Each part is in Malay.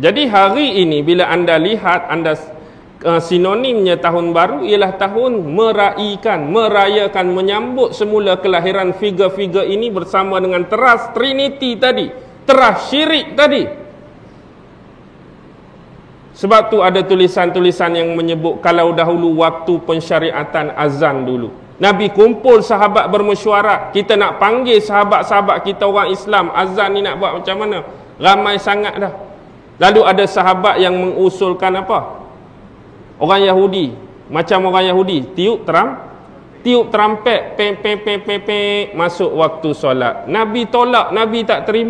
Jadi hari ini bila anda lihat, sinonimnya tahun baru ialah tahun merayakan, menyambut semula kelahiran figure-figure ini bersama dengan teras Trinity tadi, teras syirik tadi. Sebab tu ada tulisan-tulisan yang menyebut kalau dahulu waktu pensyariatan azan dulu, Nabi kumpul sahabat bermesyuarat, kita nak panggil sahabat-sahabat kita orang Islam, azan ni nak buat macam mana? Ramai sangat dah. Lalu ada sahabat yang mengusulkan apa? Orang Yahudi, macam orang Yahudi, tiup terampet, masuk waktu solat. Nabi tolak, Nabi tak terima.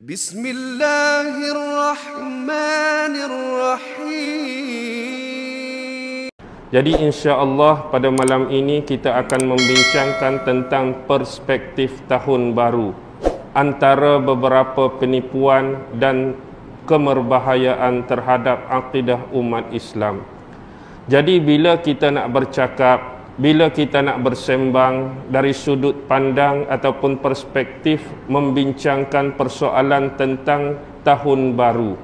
Bismillahirrahmanirrahim. Jadi insya-Allah pada malam ini kita akan membincangkan tentang perspektif tahun baru, antara beberapa penipuan dan kemerbahayaan terhadap akidah umat Islam. Jadi bila kita nak bercakap, bila kita nak bersembang dari sudut pandang ataupun perspektif membincangkan persoalan tentang tahun baru,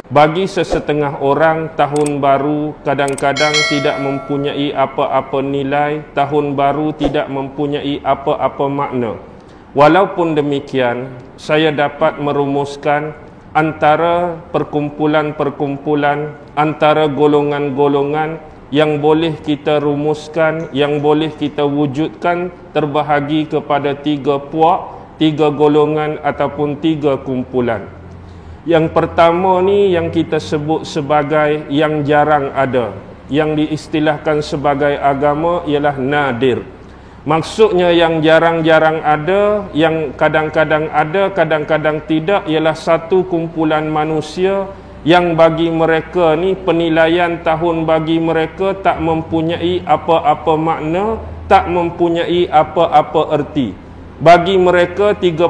bagi sesetengah orang tahun baru kadang-kadang tidak mempunyai apa-apa nilai, tahun baru tidak mempunyai apa-apa makna. Walaupun demikian, saya dapat merumuskan antara perkumpulan-perkumpulan, antara golongan-golongan yang boleh kita rumuskan, yang boleh kita wujudkan terbahagi kepada 3 puak, 3 golongan ataupun 3 kumpulan. Yang pertama ni yang kita sebut sebagai yang jarang ada, yang diistilahkan sebagai agama ialah nadir. Maksudnya yang jarang-jarang ada, yang kadang-kadang ada, kadang-kadang tidak, ialah satu kumpulan manusia yang bagi mereka ni penilaian tahun bagi mereka tak mempunyai apa-apa makna, tak mempunyai apa-apa erti. Bagi mereka 31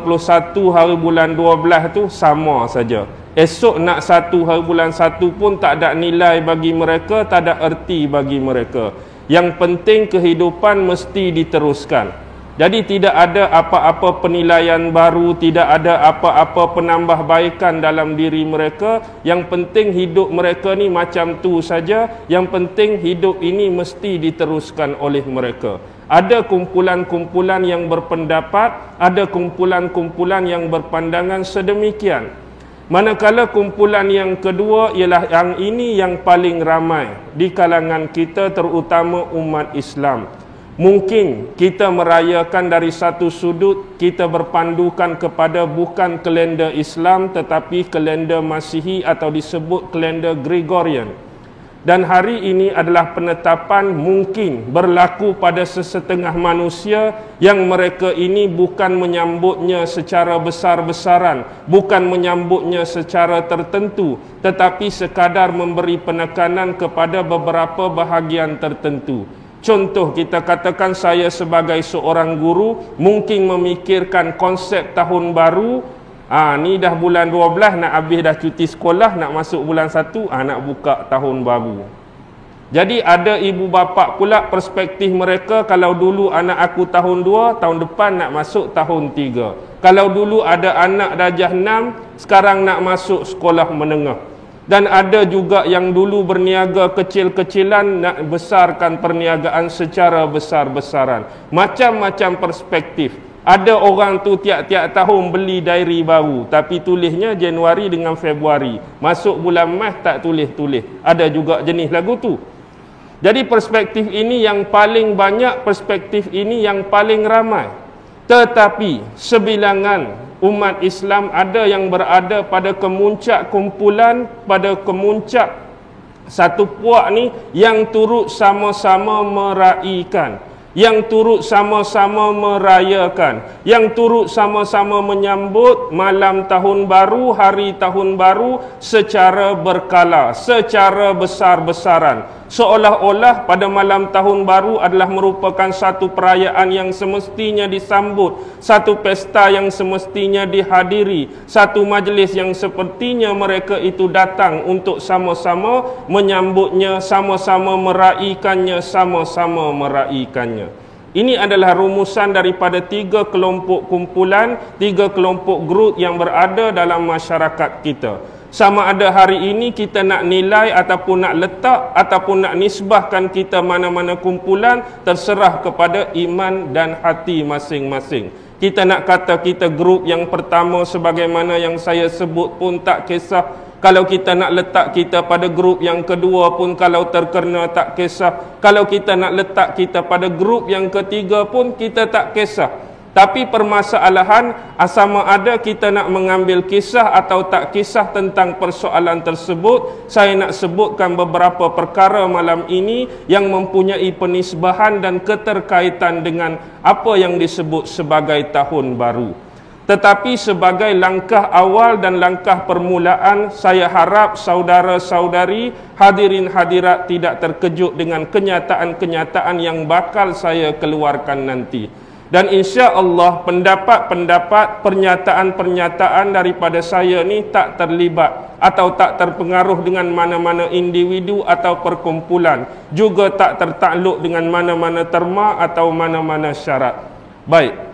hari bulan 12 tu sama saja. Esok nak 1 hari bulan 1 pun tak ada nilai bagi mereka, tak ada erti bagi mereka. Yang penting kehidupan mesti diteruskan. Jadi tidak ada apa-apa penilaian baru, tidak ada apa-apa penambahbaikan dalam diri mereka. Yang penting hidup mereka ni macam tu saja. Yang penting hidup ini mesti diteruskan oleh mereka. Ada kumpulan-kumpulan yang berpendapat, ada kumpulan-kumpulan yang berpandangan sedemikian. Manakala kumpulan yang kedua ialah yang ini yang paling ramai di kalangan kita, terutama umat Islam. Mungkin kita merayakan dari satu sudut, kita berpandukan kepada bukan kalender Islam tetapi kalender Masihi atau disebut kalender Gregorian. Dan hari ini adalah penetapan mungkin berlaku pada sesetengah manusia yang mereka ini bukan menyambutnya secara besar-besaran, bukan menyambutnya secara tertentu, tetapi sekadar memberi penekanan kepada beberapa bahagian tertentu. Contoh, kita katakan saya sebagai seorang guru mungkin memikirkan konsep tahun baru. Ni dah bulan 12, nak habis dah cuti sekolah, nak masuk bulan 1, nak buka tahun baru. Jadi ada ibu bapa pula perspektif mereka, kalau dulu anak aku tahun 2, tahun depan nak masuk tahun 3. Kalau dulu ada anak darjah 6, sekarang nak masuk sekolah menengah. Dan ada juga yang dulu berniaga kecil-kecilan nak besarkan perniagaan secara besar-besaran. Macam-macam perspektif. Ada orang tu tiap-tiap tahun beli diary baru, tapi tulisnya Januari dengan Februari. Masuk bulan Mac tak tulis-tulis. Ada juga jenis lagu tu. Jadi perspektif ini yang paling banyak, perspektif ini yang paling ramai. Tetapi sebilangan umat Islam ada yang berada pada kemuncak kumpulan, pada kemuncak satu puak ni yang turut sama-sama meraihkan, yang turut sama-sama merayakan, yang turut sama-sama menyambut malam tahun baru, hari tahun baru secara berkala, secara besar-besaran. Seolah-olah pada malam tahun baru adalah merupakan satu perayaan yang semestinya disambut, satu pesta yang semestinya dihadiri, satu majlis yang sepertinya mereka itu datang untuk sama-sama menyambutnya, sama-sama meraihkannya, sama-sama meraihkannya. Ini adalah rumusan daripada 3 kelompok kumpulan, 3 kelompok grup yang berada dalam masyarakat kita. Sama ada hari ini kita nak nilai ataupun nak letak ataupun nak nisbahkan kita mana-mana kumpulan, terserah kepada iman dan hati masing-masing. Kita nak kata kita grup yang pertama sebagaimana yang saya sebut pun tak kisah. Kalau kita nak letak kita pada grup yang kedua pun kalau terkena tak kisah. Kalau kita nak letak kita pada grup yang ketiga pun kita tak kisah. Tapi permasalahan sama ada kita nak mengambil kisah atau tak kisah tentang persoalan tersebut. Saya nak sebutkan beberapa perkara malam ini yang mempunyai penisbahan dan keterkaitan dengan apa yang disebut sebagai tahun baru. Tetapi sebagai langkah awal dan langkah permulaan, saya harap saudara-saudari, hadirin hadirat tidak terkejut dengan kenyataan-kenyataan yang bakal saya keluarkan nanti. Dan insya Allah pendapat-pendapat, pernyataan-pernyataan daripada saya ni tak terlibat atau tak terpengaruh dengan mana-mana individu atau perkumpulan. Juga tak tertakluk dengan mana-mana terma atau mana-mana syarat. Baik.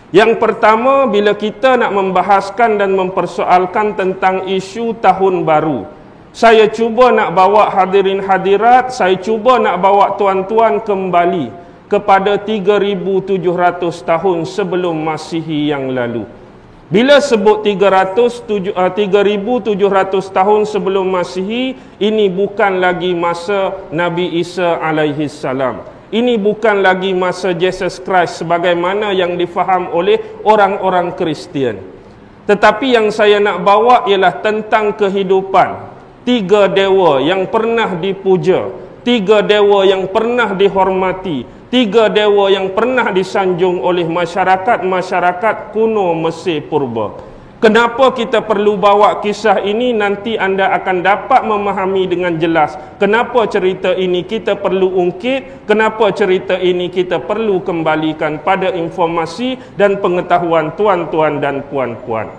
Yang pertama, bila kita nak membahaskan dan mempersoalkan tentang isu tahun baru, saya cuba nak bawa hadirin hadirat, saya cuba nak bawa tuan-tuan kembali kepada 3,700 tahun sebelum Masihi yang lalu. Bila sebut 3,700 tahun sebelum Masihi, ini bukan lagi masa Nabi Isa alaihi salam. Ini bukan lagi masa Jesus Christ sebagaimana yang difaham oleh orang-orang Kristian. Tetapi yang saya nak bawa ialah tentang kehidupan 3 dewa yang pernah dipuja, 3 dewa yang pernah dihormati, 3 dewa yang pernah disanjung oleh masyarakat-masyarakat kuno Mesir purba. Kenapa kita perlu bawa kisah ini? Nanti anda akan dapat memahami dengan jelas kenapa cerita ini kita perlu ungkit, kenapa cerita ini kita perlu kembalikan pada informasi dan pengetahuan tuan-tuan dan puan-puan.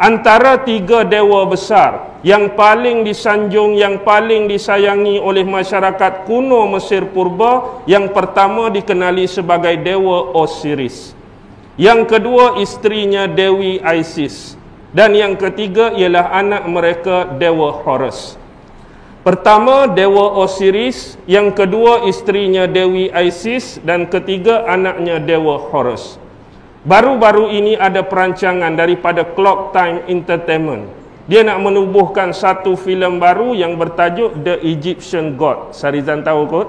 Antara 3 dewa besar yang paling disanjung, yang paling disayangi oleh masyarakat kuno Mesir purba, yang pertama dikenali sebagai dewa Osiris. Yang kedua isterinya Dewi Isis. Dan yang ketiga ialah anak mereka Dewa Horus. Pertama Dewa Osiris, yang kedua isterinya Dewi Isis, dan ketiga anaknya Dewa Horus. Baru-baru ini ada perancangan daripada Clock Time Entertainment. Dia nak menubuhkan satu filem baru yang bertajuk The Egyptian God. Sarizan tahu kot?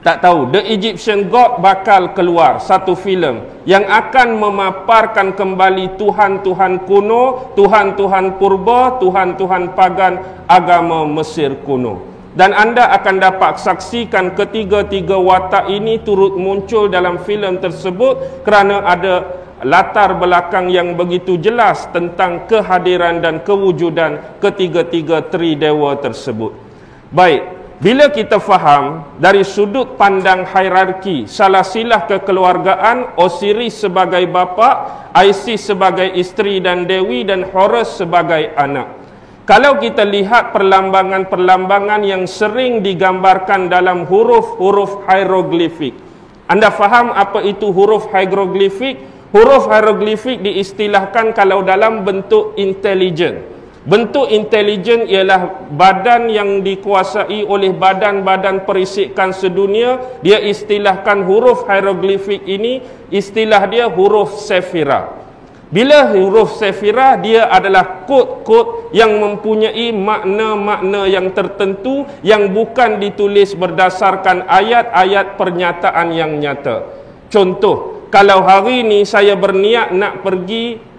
Tak tahu. The Egyptian God bakal keluar satu filem yang akan memaparkan kembali Tuhan-Tuhan kuno, Tuhan-Tuhan purba, Tuhan-Tuhan pagan agama Mesir kuno. Dan anda akan dapat saksikan ketiga-tiga watak ini turut muncul dalam filem tersebut kerana ada latar belakang yang begitu jelas tentang kehadiran dan kewujudan ketiga-tiga tridewa tersebut. Baik. Bila kita faham dari sudut pandang hierarki, salasilah kekeluargaan, Osiris sebagai bapa, Isis sebagai isteri dan Dewi, dan Horus sebagai anak. Kalau kita lihat perlambangan-perlambangan yang sering digambarkan dalam huruf-huruf hieroglifik. Anda faham apa itu huruf hieroglifik? Huruf hieroglifik diistilahkan kalau dalam bentuk intelijen. Bentuk intelijen ialah badan yang dikuasai oleh badan-badan perisikan sedunia. Dia istilahkan huruf hieroglifik ini, istilah dia huruf sefira. Bila huruf sefira, dia adalah kod-kod yang mempunyai makna-makna yang tertentu yang bukan ditulis berdasarkan ayat-ayat pernyataan yang nyata. Contoh, kalau hari ini saya berniat nak pergi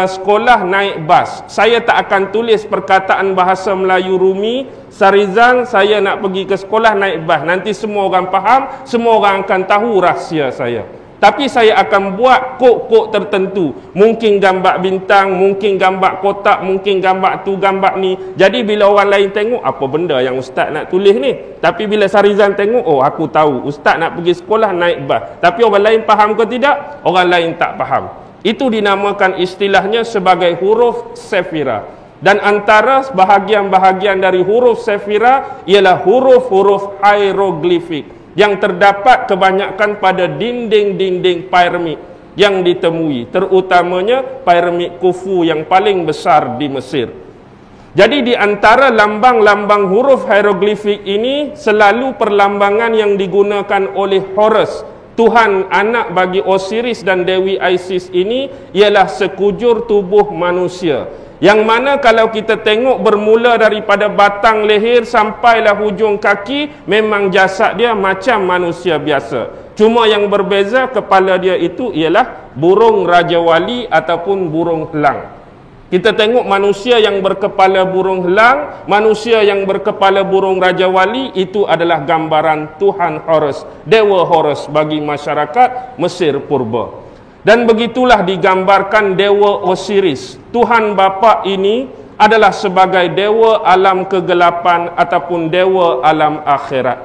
sekolah naik bas, saya tak akan tulis perkataan bahasa Melayu Rumi, Sarizan saya nak pergi ke sekolah naik bas. Nanti semua orang faham, semua orang akan tahu rahsia saya. Tapi saya akan buat kod-kod tertentu. Mungkin gambar bintang, mungkin gambar kotak, mungkin gambar tu, gambar ni. Jadi bila orang lain tengok, apa benda yang ustaz nak tulis ni? Tapi bila Sarizan tengok, oh aku tahu ustaz nak pergi sekolah naik bas. Tapi orang lain faham ke tidak? Orang lain tak faham. Itu dinamakan istilahnya sebagai huruf sefira. Dan antara bahagian-bahagian dari huruf sefira ialah huruf-huruf hieroglifik. yang terdapat kebanyakan pada dinding-dinding piramid yang ditemui, terutamanya piramid Khufu yang paling besar di Mesir. Jadi di antara lambang-lambang huruf hieroglifik ini selalu perlambangan yang digunakan oleh Horus, Tuhan anak bagi Osiris dan Dewi Isis ini ialah sekujur tubuh manusia. Yang mana kalau kita tengok bermula daripada batang leher sampailah hujung kaki, memang jasad dia macam manusia biasa. Cuma yang berbeza kepala dia itu ialah burung Raja Wali ataupun burung helang. Kita tengok manusia yang berkepala burung helang, manusia yang berkepala burung Raja Wali, itu adalah gambaran Tuhan Horus, Dewa Horus bagi masyarakat Mesir purba. Dan begitulah digambarkan Dewa Osiris. Tuhan Bapa ini adalah sebagai Dewa alam kegelapan ataupun Dewa alam akhirat.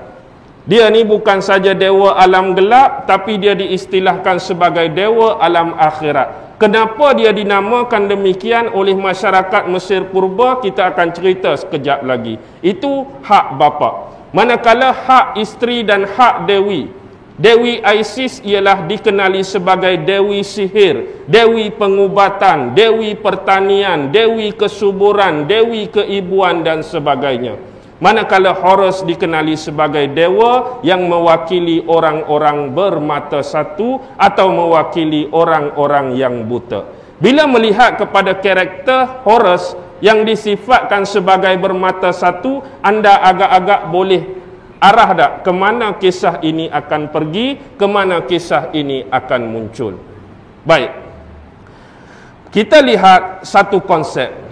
Dia ni bukan saja Dewa alam gelap, tapi dia diistilahkan sebagai Dewa alam akhirat. Kenapa dia dinamakan demikian oleh masyarakat Mesir purba, kita akan cerita sekejap lagi. Itu hak bapa. Manakala hak isteri dan hak Dewi, Dewi Isis ialah dikenali sebagai Dewi sihir, Dewi pengubatan, Dewi pertanian, Dewi kesuburan, Dewi keibuan dan sebagainya. Manakala Horus dikenali sebagai dewa yang mewakili orang-orang bermata satu atau mewakili orang-orang yang buta. Bila melihat kepada karakter Horus yang disifatkan sebagai bermata satu, anda agak-agak boleh arah tak ke mana kisah ini akan pergi, ke mana kisah ini akan muncul. Baik, kita lihat satu konsep.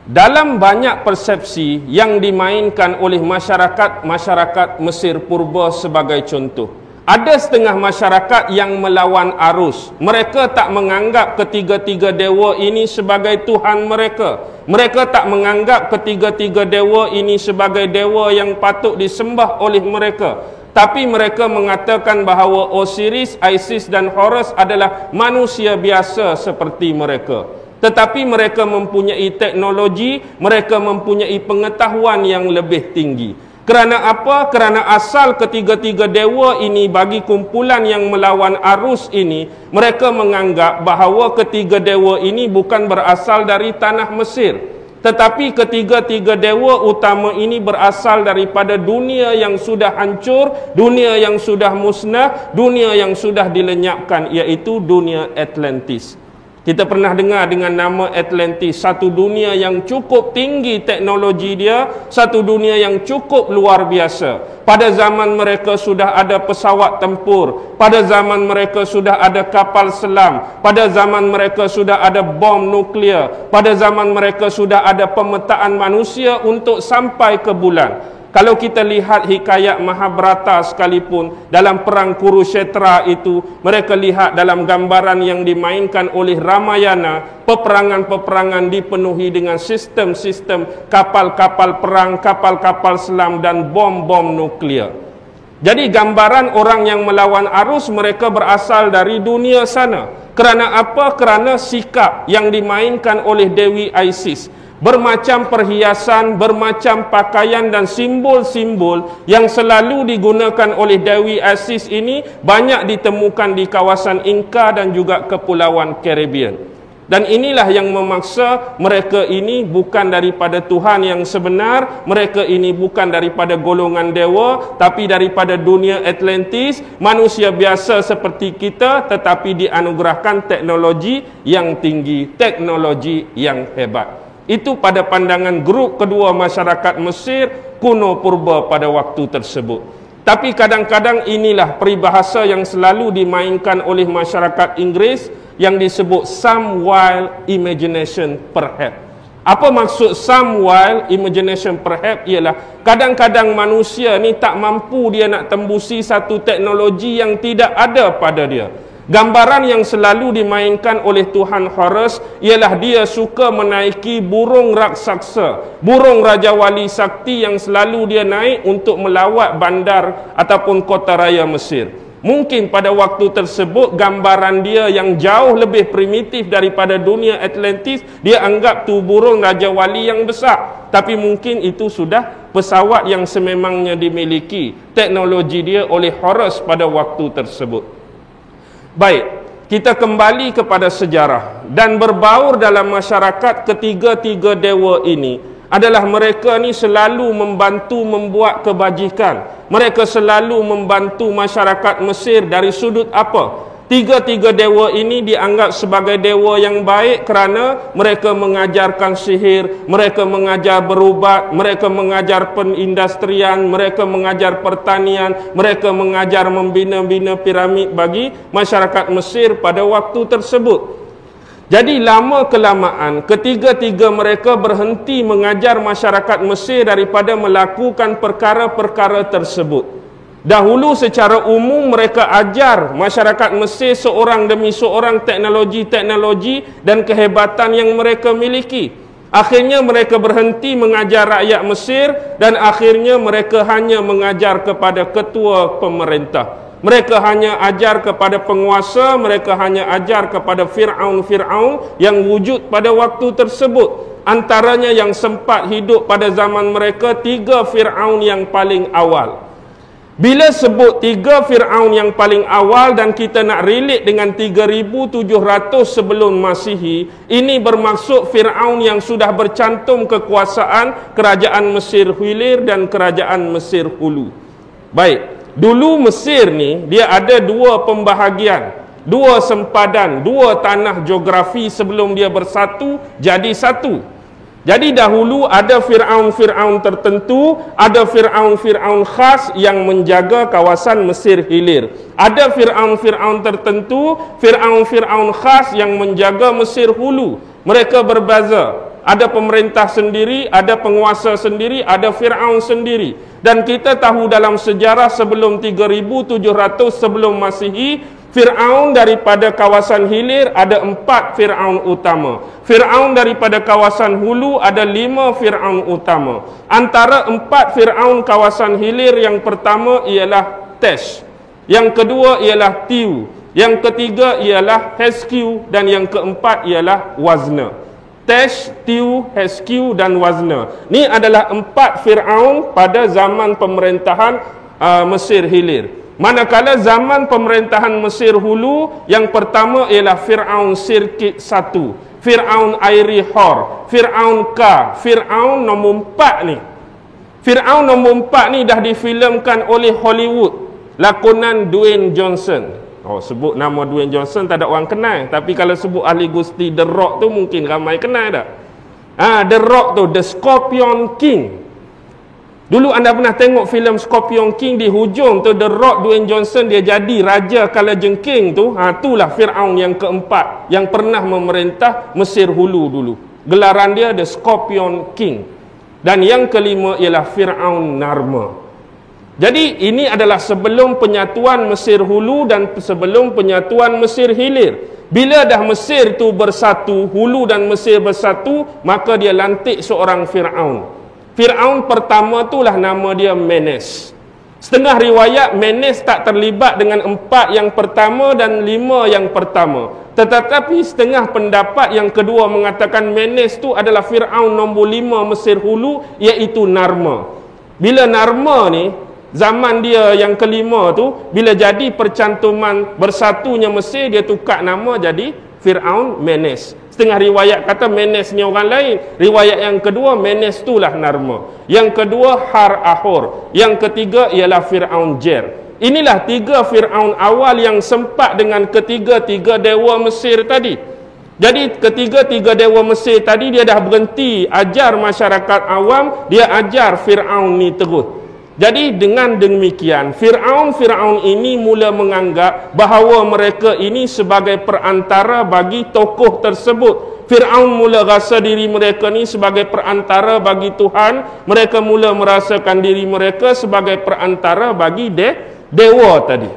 Dalam banyak persepsi yang dimainkan oleh masyarakat Mesir purba sebagai contoh, ada setengah masyarakat yang melawan arus. Mereka tak menganggap ketiga-tiga dewa ini sebagai Tuhan mereka. Mereka tak menganggap ketiga-tiga dewa ini sebagai dewa yang patut disembah oleh mereka. Tapi mereka mengatakan bahawa Osiris, Isis dan Horus adalah manusia biasa seperti mereka. Tetapi mereka mempunyai teknologi, mereka mempunyai pengetahuan yang lebih tinggi. Kerana apa? Kerana asal ketiga-tiga dewa ini bagi kumpulan yang melawan arus ini, mereka menganggap bahawa ketiga dewa ini bukan berasal dari tanah Mesir. Tetapi ketiga-tiga dewa utama ini berasal daripada dunia yang sudah hancur, dunia yang sudah musnah, dunia yang sudah dilenyapkan, iaitu dunia Atlantis. Kita pernah dengar dengan nama Atlantis, satu dunia yang cukup tinggi teknologi dia, satu dunia yang cukup luar biasa. Pada zaman mereka sudah ada pesawat tempur, pada zaman mereka sudah ada kapal selam, pada zaman mereka sudah ada bom nuklear, pada zaman mereka sudah ada pemetaan manusia untuk sampai ke bulan. Kalau kita lihat hikayat Mahabharata sekalipun, dalam perang Kurukshetra itu, mereka lihat dalam gambaran yang dimainkan oleh Ramayana, peperangan-peperangan dipenuhi dengan sistem-sistem kapal-kapal perang, kapal-kapal selam dan bom-bom nuklear. Jadi gambaran orang yang melawan arus, mereka berasal dari dunia sana. Kerana apa? Kerana sikap yang dimainkan oleh Dewi Isis. Bermacam perhiasan, bermacam pakaian dan simbol-simbol yang selalu digunakan oleh Dewi Isis ini banyak ditemukan di kawasan Inka dan juga Kepulauan Caribbean. Dan inilah yang memaksa mereka ini bukan daripada Tuhan yang sebenar, mereka ini bukan daripada golongan dewa, tapi daripada dunia Atlantis, manusia biasa seperti kita tetapi dianugerahkan teknologi yang tinggi, teknologi yang hebat. Itu pada pandangan grup kedua masyarakat Mesir kuno purba pada waktu tersebut. Tapi kadang-kadang inilah peribahasa yang selalu dimainkan oleh masyarakat Inggeris yang disebut some wild imagination perhaps. Apa maksud some wild imagination perhaps? Ialah kadang-kadang manusia ni tak mampu dia nak tembusi satu teknologi yang tidak ada pada dia. Gambaran yang selalu dimainkan oleh Tuhan Horus ialah dia suka menaiki burung raksasa, burung Raja Wali Sakti yang selalu dia naik untuk melawat bandar ataupun kota raya Mesir. Mungkin pada waktu tersebut gambaran dia yang jauh lebih primitif daripada dunia Atlantis, dia anggap tu burung Raja Wali yang besar. Tapi mungkin itu sudah pesawat yang sememangnya dimiliki teknologi dia oleh Horus pada waktu tersebut. Baik, kita kembali kepada sejarah dan berbaur dalam masyarakat. Ketiga-tiga dewa ini adalah mereka ni selalu membantu membuat kebajikan. Mereka selalu membantu masyarakat Mesir dari sudut apa? Tiga-tiga dewa ini dianggap sebagai dewa yang baik kerana mereka mengajarkan sihir, mereka mengajar berubat, mereka mengajar penindustrian, mereka mengajar pertanian, mereka mengajar membina-bina piramid bagi masyarakat Mesir pada waktu tersebut. Jadi lama kelamaan ketiga-tiga mereka berhenti mengajar masyarakat Mesir daripada melakukan perkara-perkara tersebut. Dahulu secara umum mereka ajar masyarakat Mesir seorang demi seorang teknologi-teknologi dan kehebatan yang mereka miliki. Akhirnya mereka berhenti mengajar rakyat Mesir dan akhirnya mereka hanya mengajar kepada ketua pemerintah. Mereka hanya ajar kepada penguasa, mereka hanya ajar kepada Fir'aun-Fir'aun yang wujud pada waktu tersebut. Antaranya yang sempat hidup pada zaman mereka, 3 Fir'aun yang paling awal. Bila sebut 3 Fir'aun yang paling awal dan kita nak relate dengan 3700 sebelum Masihi, ini bermaksud Fir'aun yang sudah bercantum kekuasaan kerajaan Mesir Hilir dan kerajaan Mesir Hulu. Baik. Dulu Mesir ni dia ada 2 pembahagian, 2 sempadan, 2 tanah geografi sebelum dia bersatu jadi satu. Jadi dahulu ada Fir'aun-Fir'aun tertentu, ada Fir'aun-Fir'aun khas yang menjaga kawasan Mesir Hilir. Ada Fir'aun-Fir'aun tertentu, Fir'aun-Fir'aun khas yang menjaga Mesir Hulu. Mereka berbeza. Ada pemerintah sendiri, ada penguasa sendiri, ada Fir'aun sendiri. Dan kita tahu dalam sejarah sebelum 3700 sebelum Masihi, Fir'aun daripada kawasan Hilir ada 4 Fir'aun utama. Fir'aun daripada kawasan Hulu ada 5 Fir'aun utama. Antara 4 Fir'aun kawasan Hilir, yang pertama ialah Tesh, yang kedua ialah Tiu, yang ketiga ialah Hesqiu, dan yang keempat ialah Wazna. Tesh, Tiu, Hesqiu dan Wazna. Ini adalah 4 Fir'aun pada zaman pemerintahan Mesir Hilir. Manakala zaman pemerintahan Mesir Hulu, yang pertama ialah Fir'aun Sirkit I, Fir'aun Airi Hor, Fir'aun Ka, Fir'aun nombor 4 ni. Fir'aun nombor 4 ni dah difilmkan oleh Hollywood, lakonan Dwayne Johnson. Oh, sebut nama Dwayne Johnson tak ada orang kenal. Tapi kalau sebut ahli gusti The Rock tu mungkin ramai kenal tak? The Rock tu, The Scorpion King. Dulu anda pernah tengok filem Scorpion King, di hujung tu The Rock Dwayne Johnson dia jadi raja kalajengking tu. Itulah Fir'aun yang keempat yang pernah memerintah Mesir Hulu dulu. Gelaran dia The Scorpion King. Dan yang kelima ialah Fir'aun Narma. Jadi ini adalah sebelum penyatuan Mesir Hulu dan sebelum penyatuan Mesir Hilir. Bila dah Mesir tu bersatu, Hulu dan Mesir bersatu, maka dia lantik seorang Fir'aun. Fir'aun pertama itulah nama dia Menes. Setengah riwayat Menes tak terlibat dengan 4 yang pertama dan 5 yang pertama. Tetapi setengah pendapat yang kedua mengatakan Menes tu adalah Fir'aun nombor 5 Mesir Hulu, iaitu Narma. Bila Narma ni, zaman dia yang kelima tu, bila jadi percantuman bersatunya Mesir, dia tukar nama jadi Fir'aun Menes. Setengah riwayat kata Menes ni orang lain. Riwayat yang kedua, Menes itulah Narma. Yang kedua, Har Ahor. Yang ketiga ialah Fir'aun Jer. Inilah 3 Fir'aun awal yang sempat dengan ketiga-tiga dewa Mesir tadi. Jadi ketiga-tiga dewa Mesir tadi dia dah berhenti ajar masyarakat awam, dia ajar Fir'aun ni terus. Jadi dengan demikian, Fir'aun ini mula menganggap bahawa mereka ini sebagai perantara bagi tokoh tersebut. Fir'aun mula rasa diri mereka ni sebagai perantara bagi Tuhan. Mereka mula merasakan diri mereka sebagai perantara bagi dewa tadi.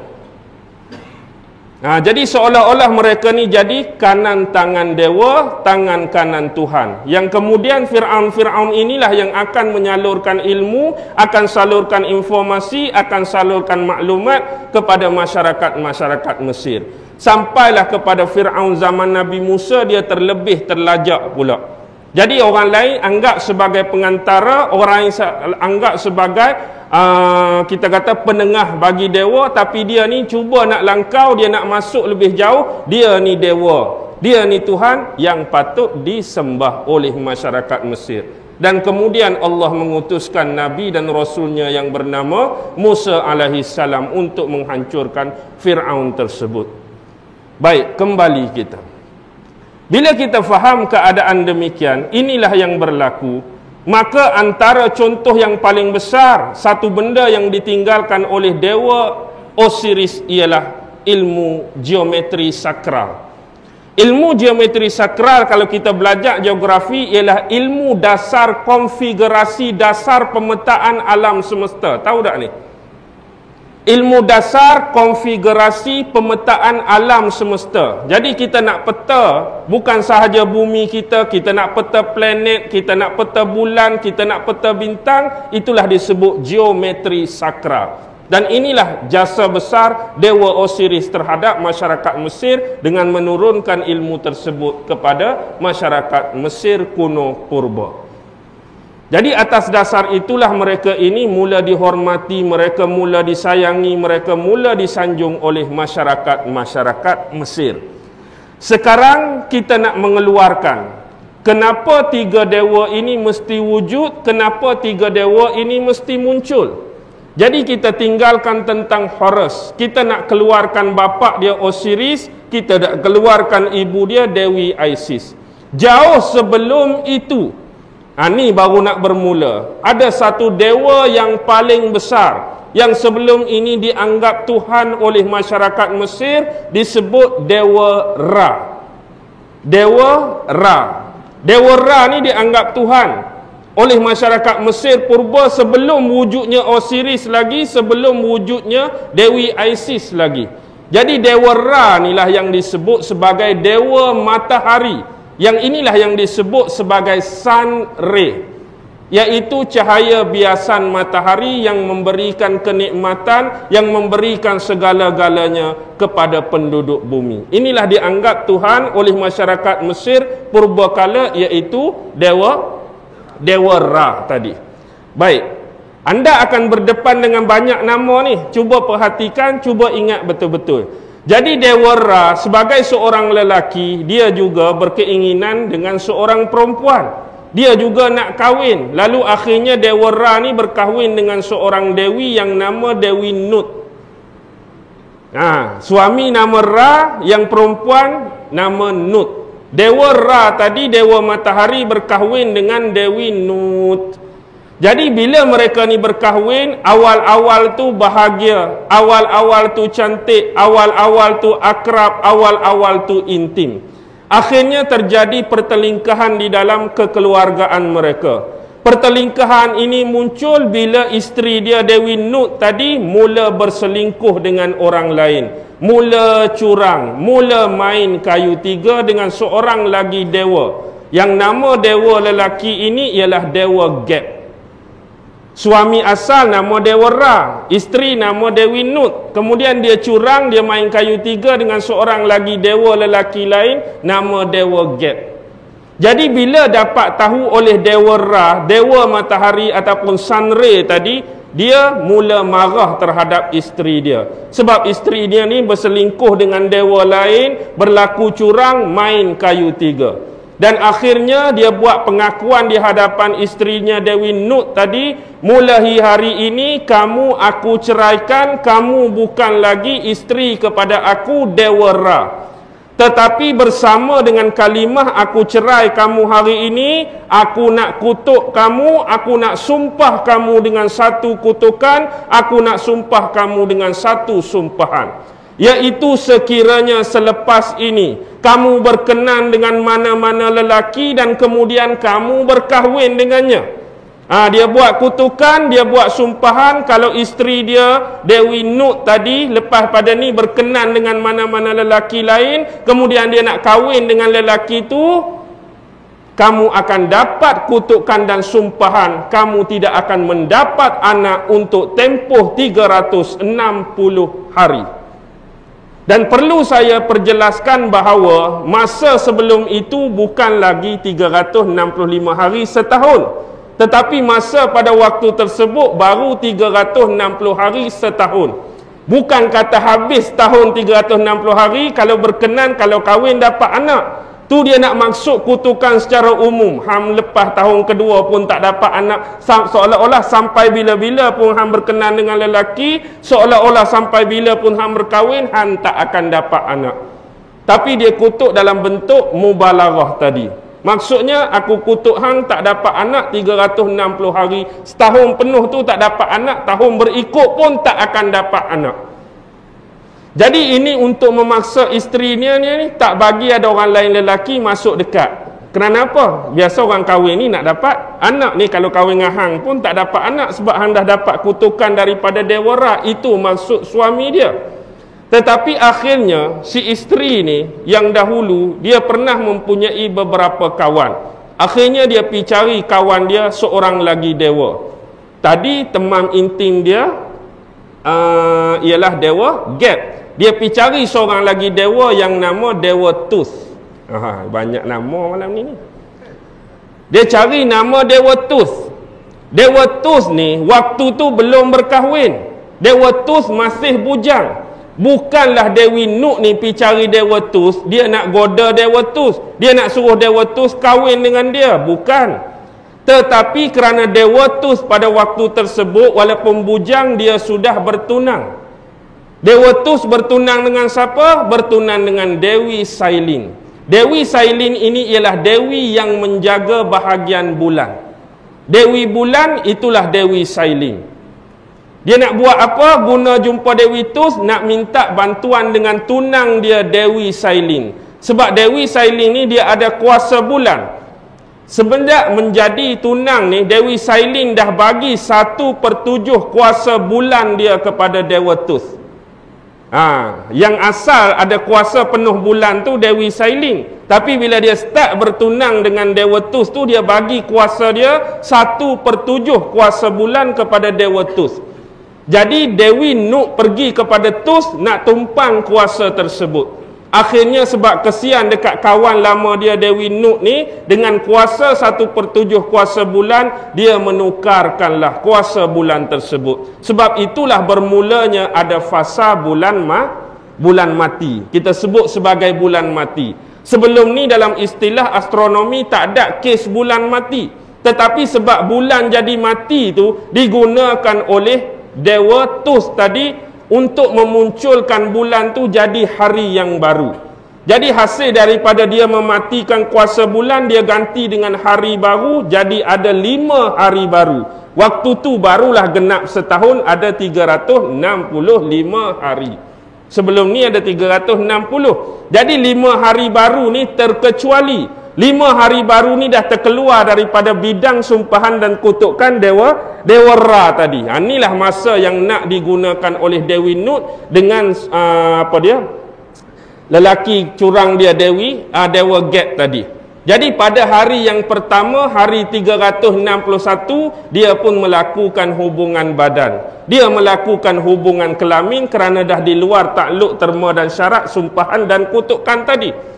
Jadi seolah-olah mereka ni jadi kanan tangan dewa, tangan kanan Tuhan. Yang kemudian Fir'aun inilah yang akan menyalurkan ilmu, akan salurkan informasi, akan salurkan maklumat kepada masyarakat Mesir. Sampailah kepada Fir'aun zaman Nabi Musa, dia terlebih terlajak pula. Jadi orang lain anggap sebagai pengantara, orang lain anggap sebagai kita kata penengah bagi dewa, tapi dia ni cuba nak langkau, dia nak masuk lebih jauh, dia ni dewa, dia ni Tuhan yang patut disembah oleh masyarakat Mesir. Dan kemudian Allah mengutuskan Nabi dan Rasulnya yang bernama Musa alaihissalam untuk menghancurkan Fir'aun tersebut. Baik, kembali kita. Bila kita faham keadaan demikian, inilah yang berlaku. Maka antara contoh yang paling besar, satu benda yang ditinggalkan oleh dewa Osiris ialah ilmu geometri sakral. Ilmu geometri sakral, kalau kita belajar geografi, ialah ilmu dasar konfigurasi, dasar pemetaan alam semesta. Tahu tak ni? Ilmu dasar konfigurasi pemetaan alam semesta. Jadi kita nak peta bukan sahaja bumi kita, kita nak peta planet, kita nak peta bulan, kita nak peta bintang, itulah disebut geometri sakral. Dan inilah jasa besar dewa Osiris terhadap masyarakat Mesir dengan menurunkan ilmu tersebut kepada masyarakat Mesir kuno purba. Jadi atas dasar itulah mereka ini mula dihormati, mereka mula disayangi, mereka mula disanjung oleh masyarakat Mesir. Sekarang kita nak mengeluarkan, kenapa tiga dewa ini mesti wujud, kenapa tiga dewa ini mesti muncul. Jadi kita tinggalkan tentang Horus, kita nak keluarkan bapa dia Osiris, kita nak keluarkan ibu dia Dewi Isis. Jauh sebelum itu, ini baru nak bermula. Ada satu dewa yang paling besar, yang sebelum ini dianggap Tuhan oleh masyarakat Mesir, disebut Dewa Ra. Dewa Ra. Dewa Ra ni dianggap Tuhan oleh masyarakat Mesir purba sebelum wujudnya Osiris lagi, sebelum wujudnya Dewi Isis lagi. Jadi Dewa Ra inilah yang disebut sebagai Dewa Matahari. Yang inilah yang disebut sebagai sun ray, iaitu cahaya biasan matahari yang memberikan kenikmatan, yang memberikan segala-galanya kepada penduduk bumi. Inilah dianggap Tuhan oleh masyarakat Mesir purbakala, iaitu Dewa Ra tadi. Baik, anda akan berdepan dengan banyak nama ni. Cuba perhatikan, cuba ingat betul-betul. Jadi Dewa Ra sebagai seorang lelaki, dia juga berkeinginan dengan seorang perempuan. Dia juga nak kahwin. Lalu akhirnya Dewa Ra ni berkahwin dengan seorang dewi yang nama Dewi Nut. Suami nama Ra, yang perempuan nama Nut. Dewa Ra tadi, Dewa Matahari, berkahwin dengan Dewi Nut. Jadi bila mereka ni berkahwin, awal-awal tu bahagia, awal-awal tu cantik, awal-awal tu akrab, awal-awal tu intim. Akhirnya terjadi pertelingkahan di dalam kekeluargaan mereka. Pertelingkahan ini muncul bila isteri dia Dewi Nut tadi mula berselingkuh dengan orang lain, mula curang, mula main kayu tiga dengan seorang lagi dewa. Yang nama dewa lelaki ini ialah Dewa Geb. Suami asal nama Dewa Ra, isteri nama Dewi Nut. Kemudian dia curang, dia main kayu tiga dengan seorang lagi dewa lelaki lain nama Dewa Geb. Jadi bila dapat tahu oleh Dewa Ra, Dewa Matahari ataupun Sun Ray tadi, dia mula marah terhadap isteri dia. Sebab isteri dia ni berselingkuh dengan dewa lain, berlaku curang, main kayu tiga. Dan akhirnya dia buat pengakuan di hadapan isterinya Dewi Nut tadi, mulai hari ini kamu aku ceraikan, kamu bukan lagi isteri kepada aku Dewa Ra. Tetapi bersama dengan kalimah aku cerai kamu hari ini, aku nak kutuk kamu, aku nak sumpah kamu dengan satu kutukan, aku nak sumpah kamu dengan satu sumpahan. Iaitu sekiranya selepas ini kamu berkenan dengan mana-mana lelaki dan kemudian kamu berkahwin dengannya, Dia buat kutukan, dia buat sumpahan. Kalau isteri dia, Dewi Nut tadi, lepas pada ni berkenan dengan mana-mana lelaki lain, kemudian dia nak kahwin dengan lelaki tu, kamu akan dapat kutukan dan sumpahan. Kamu tidak akan mendapat anak untuk tempoh 360 hari. Dan perlu saya perjelaskan bahawa masa sebelum itu bukan lagi 365 hari setahun, tetapi masa pada waktu tersebut baru 360 hari setahun. Bukan kata habis tahun 360 hari, kalau berkenan, kalau kahwin dapat anak. Tu dia nak maksud kutukan secara umum. Hang lepas tahun kedua pun tak dapat anak, seolah-olah sampai bila-bila pun hang berkenan dengan lelaki, seolah-olah sampai bila pun hang berkahwin, hang tak akan dapat anak. Tapi dia kutuk dalam bentuk mubalaghah tadi. Maksudnya, aku kutuk hang tak dapat anak 360 hari. Setahun penuh tu tak dapat anak, tahun berikut pun tak akan dapat anak. Jadi ini untuk memaksa isterinya ni tak bagi ada orang lain lelaki masuk dekat. Kerana apa? Biasa orang kahwin ni nak dapat anak ni, kalau kahwin dengan hang pun tak dapat anak sebab hang dah dapat kutukan daripada Dewa Ra. Itu maksud suami dia. Tetapi akhirnya si isteri ni yang dahulu dia pernah mempunyai beberapa kawan. Akhirnya dia pergi cari kawan dia seorang lagi dewa. Tadi teman intim dia ialah Dewa Gap. Dia pergi cari seorang lagi dewa yang nama Dewa Tus. Banyak nama malam ni. Dia cari nama Dewa Tus. Dewa Tus ni waktu tu belum berkahwin. Dewa Tus masih bujang. Bukanlah Dewi Nut ni pergi cari Dewa Tus, dia nak goda Dewa Tus, dia nak suruh Dewa Tus kahwin dengan dia. Bukan. Tetapi kerana Dewa Tus pada waktu tersebut walaupun bujang, dia sudah bertunang. Dewa Tus bertunang dengan siapa? Bertunang dengan Dewi Sailin. Dewi Sailin ini ialah Dewi yang menjaga bahagian bulan. Dewi bulan itulah Dewi Sailin. Dia nak buat apa? Guna jumpa Dewi Tus, nak minta bantuan dengan tunang dia Dewi Sailin. Sebab Dewi Sailin ni dia ada kuasa bulan. Semenjak menjadi tunang ni, Dewi Sailin dah bagi 1/7 kuasa bulan dia kepada Dewa Tus. Yang asal ada kuasa penuh bulan tu Dewi Sailin. Tapi bila dia start bertunang dengan Dewa Tus tu, dia bagi kuasa dia 1/7 kuasa bulan kepada Dewa Tus. Jadi Dewi Nut pergi kepada Tus nak tumpang kuasa tersebut. Akhirnya sebab kesian dekat kawan lama dia Dewi Nut ni, dengan kuasa 1/7 kuasa bulan, dia menukarkanlah kuasa bulan tersebut. Sebab itulah bermulanya ada fasa bulan mati. Kita sebut sebagai bulan mati. Sebelum ni dalam istilah astronomi tak ada kes bulan mati. Tetapi sebab bulan jadi mati tu digunakan oleh Dewa Tus tadi untuk memunculkan bulan tu jadi hari yang baru. Jadi hasil daripada dia mematikan kuasa bulan, dia ganti dengan hari baru, jadi ada 5 hari baru. Waktu tu barulah genap setahun, ada 365 hari. Sebelum ni ada 360. Jadi 5 hari baru ni terkecuali. 5 hari baru ni dah terkeluar daripada bidang sumpahan dan kutukan Dewa Ra tadi. Inilah masa yang nak digunakan oleh Dewi Nut dengan lelaki curang dia Dewa Gap tadi. Jadi pada hari yang pertama, hari 361, dia pun melakukan hubungan badan. Dia melakukan hubungan kelamin kerana dah di luar takluk terma dan syarat sumpahan dan kutukan tadi.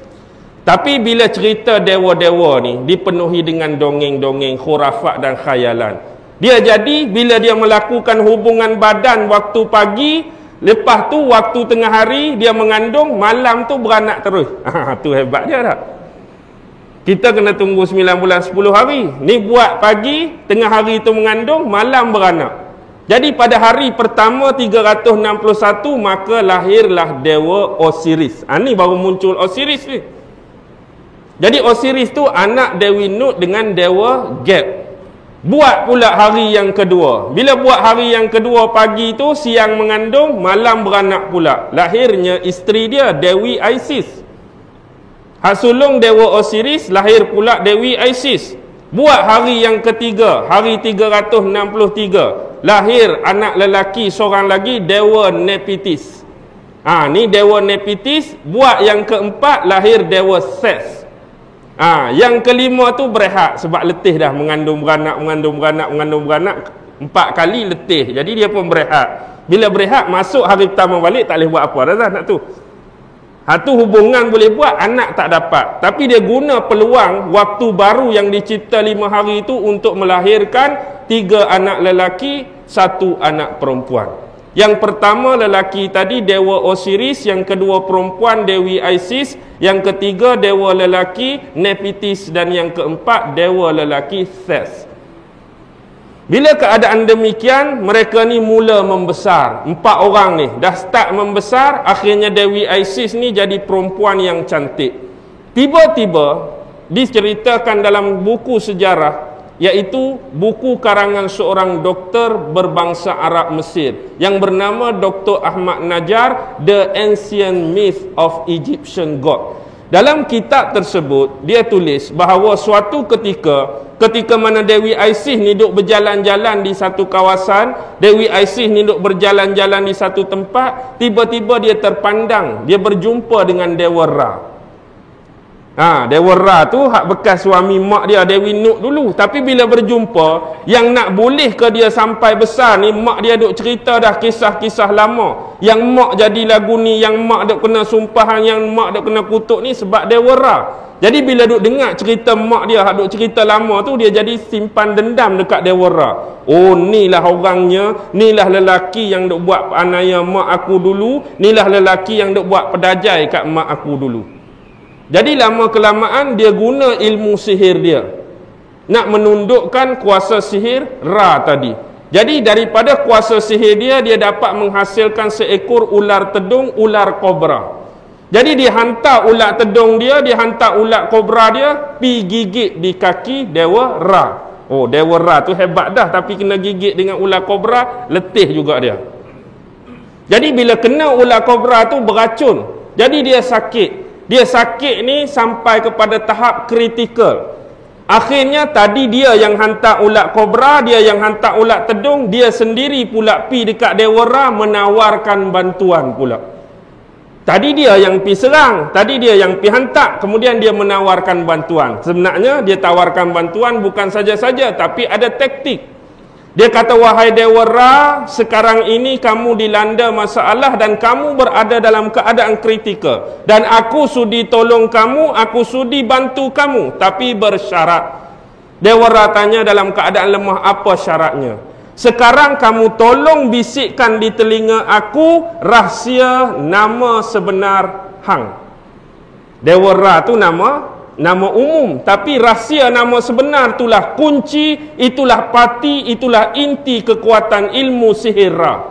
Tapi bila cerita dewa-dewa ni dipenuhi dengan dongeng-dongeng, khurafat dan khayalan. Dia jadi bila dia melakukan hubungan badan waktu pagi, lepas tu waktu tengah hari dia mengandung, malam tu beranak terus. Tu hebat dia tak? Kita kena tunggu 9 bulan 10 hari. Ni buat pagi, tengah hari tu mengandung, malam beranak. Jadi pada hari pertama 361 maka lahirlah Dewa Osiris. Ni baru muncul Osiris ni. Jadi Osiris tu anak Dewi Nut dengan Dewa Gap. Buat pula hari yang kedua. Bila buat hari yang kedua pagi tu, siang mengandung, malam beranak pula. Lahirnya isteri dia Dewi Isis. Hak sulung Dewa Osiris, lahir pula Dewi Isis. Buat hari yang ketiga, hari 363, lahir anak lelaki seorang lagi, Dewa Nepitis. Ni Dewa Nepitis. Buat yang keempat, lahir Dewa Ses. Yang kelima tu berehat sebab letih dah, mengandung beranak 4 kali letih. Jadi dia pun berehat. Bila berehat, masuk hari pertama balik tak boleh buat apa dah nak tu. Tu hubungan boleh buat, anak tak dapat. Tapi dia guna peluang waktu baru yang dicipta 5 hari itu untuk melahirkan 3 anak lelaki, 1 anak perempuan. Yang pertama lelaki tadi Dewa Osiris, yang kedua perempuan Dewi Isis, yang ketiga dewa lelaki Nepitis, dan yang keempat dewa lelaki Ses. Bila keadaan demikian, mereka ni mula membesar. 4 orang ni dah start membesar. Akhirnya Dewi Isis ni jadi perempuan yang cantik. Tiba-tiba diceritakan dalam buku sejarah, iaitu buku karangan seorang doktor berbangsa Arab Mesir yang bernama Dr. Ahmad Najjar, The Ancient Myth of Egyptian God. Dalam kitab tersebut dia tulis bahawa suatu ketika mana Dewi Isis ni duk berjalan-jalan di satu kawasan, Dewi Isis ni duk berjalan-jalan di satu tempat, tiba-tiba dia terpandang, dia berjumpa dengan Dewa Ra. Dewa Ra tu hak bekas suami mak dia, Dewi Nuk dulu. Tapi bila berjumpa, yang nak boleh ke dia sampai besar ni, mak dia duk cerita dah kisah-kisah lama. Yang mak jadi lagu ni, yang mak duk kena sumpahan, yang mak duk kena kutuk ni sebab Dewa Ra. Jadi bila duk dengar cerita mak dia, hak duk cerita lama tu, dia jadi simpan dendam dekat Dewa Ra. Oh, nilah orangnya, nilah lelaki yang duk buat anaya mak aku dulu, nilah lelaki yang duk buat pedajai kat mak aku dulu. Jadi lama kelamaan dia guna ilmu sihir dia nak menundukkan kuasa sihir Ra tadi. Jadi daripada kuasa sihir dia, dia dapat menghasilkan seekor ular tedung, ular kobra. Jadi dia hantar ular tedung dia, dia hantar ular kobra dia pi gigit di kaki Dewa Ra. Oh, Dewa Ra tu hebat dah, tapi kena gigit dengan ular kobra, letih juga dia. Jadi bila kena ular kobra tu beracun, jadi dia sakit. Dia sakit ni sampai kepada tahap kritikal. Akhirnya tadi dia yang hantar ulat kobra, dia yang hantar ulat tedung, dia sendiri pula pi dekat Dewa Ra menawarkan bantuan pula. Tadi dia yang pi serang, tadi dia yang pi hantar, kemudian dia menawarkan bantuan. Sebenarnya dia tawarkan bantuan bukan saja-saja, tapi ada taktik. Dia kata, wahai Dewa Ra, sekarang ini kamu dilanda masalah dan kamu berada dalam keadaan kritikal. Dan aku sudi tolong kamu, aku sudi bantu kamu, tapi bersyarat. Dewa Ra tanya, dalam keadaan lemah apa syaratnya? Sekarang kamu tolong bisikkan di telinga aku rahsia nama sebenar Hang. Dewa Ra tu nama umum, tapi rahsia nama sebenar itulah kunci, itulah pati, itulah inti kekuatan ilmu sihir Ra.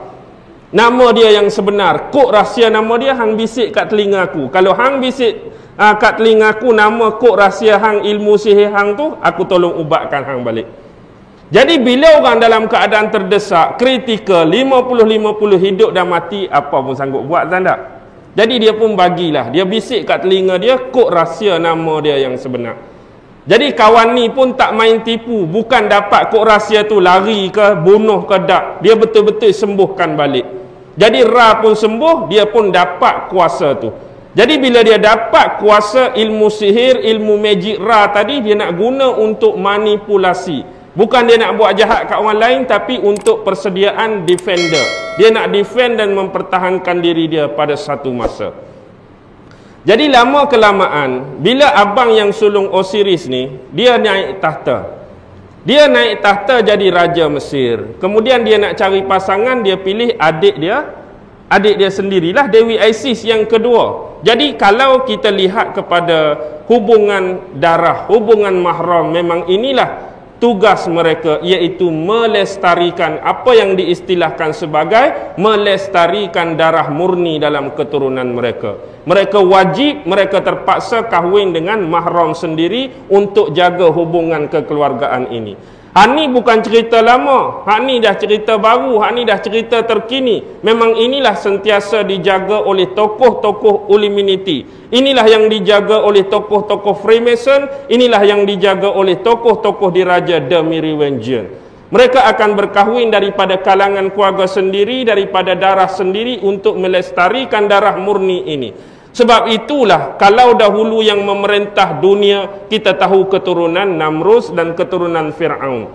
Nama dia yang sebenar. Kok rahsia nama dia, hang bisik kat telinga aku. Kalau hang bisik kat telinga aku nama kok rahsia hang, ilmu sihir hang tu, aku tolong ubatkan hang balik. Jadi bila orang dalam keadaan terdesak, kritikal, 50-50 hidup dan mati, apa pun sanggup buat kan tak? Jadi dia pun bagilah, dia bisik kat telinga dia kod rahsia nama dia yang sebenar. Jadi kawan ni pun tak main tipu, bukan dapat kod rahsia tu lari ke bunuh ke tak, dia betul-betul sembuhkan balik. Jadi Ra pun sembuh, dia pun dapat kuasa tu. Jadi bila dia dapat kuasa ilmu sihir, ilmu magic Ra tadi, dia nak guna untuk manipulasi. Bukan dia nak buat jahat kat orang lain, tapi untuk persediaan defender. Dia nak defend dan mempertahankan diri dia pada satu masa. Jadi lama kelamaan, bila abang yang sulung Osiris ni, dia naik tahta. Dia naik tahta jadi Raja Mesir. Kemudian dia nak cari pasangan, dia pilih adik dia. Adik dia sendirilah, Dewi Isis yang kedua. Jadi kalau kita lihat kepada hubungan darah, hubungan mahram, memang inilah tugas mereka, iaitu melestarikan apa yang diistilahkan sebagai melestarikan darah murni dalam keturunan mereka. Mereka wajib, mereka terpaksa kahwin dengan mahram sendiri untuk jaga hubungan kekeluargaan ini. Hak ni bukan cerita lama, hak ni dah cerita baru, hak ni dah cerita terkini. Memang inilah sentiasa dijaga oleh tokoh-tokoh Illuminati. Inilah yang dijaga oleh tokoh-tokoh Freemason, inilah yang dijaga oleh tokoh-tokoh diraja The Merovingian. Mereka akan berkahwin daripada kalangan keluarga sendiri, daripada darah sendiri untuk melestarikan darah murni ini. Sebab itulah kalau dahulu yang memerintah dunia, kita tahu keturunan Namrus dan keturunan Fir'aun.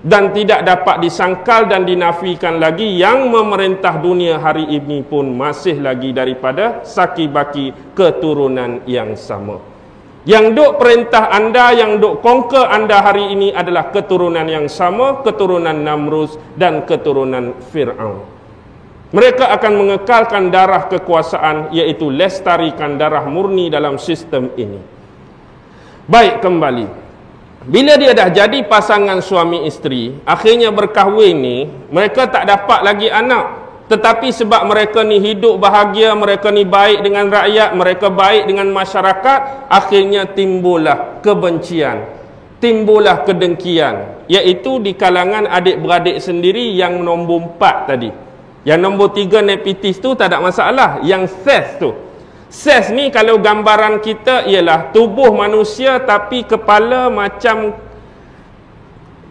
Dan tidak dapat disangkal dan dinafikan lagi yang memerintah dunia hari ini pun masih lagi daripada saki-baki keturunan yang sama. Yang duk perintah anda, yang duk conquer anda hari ini adalah keturunan yang sama, keturunan Namrus dan keturunan Fir'aun. Mereka akan mengekalkan darah kekuasaan, iaitu lestarikan darah murni dalam sistem ini. Baik, kembali. Bila dia dah jadi pasangan suami isteri, akhirnya berkahwin ni, mereka tak dapat lagi anak. Tetapi sebab mereka ni hidup bahagia, mereka ni baik dengan rakyat, mereka baik dengan masyarakat, akhirnya timbullah kebencian, timbullah kedengkian, iaitu di kalangan adik-beradik sendiri yang nombor 4 tadi. Yang nombor 3 nepitis tu tak ada masalah. Yang ses tu, ses ni kalau gambaran kita ialah tubuh manusia tapi kepala macam,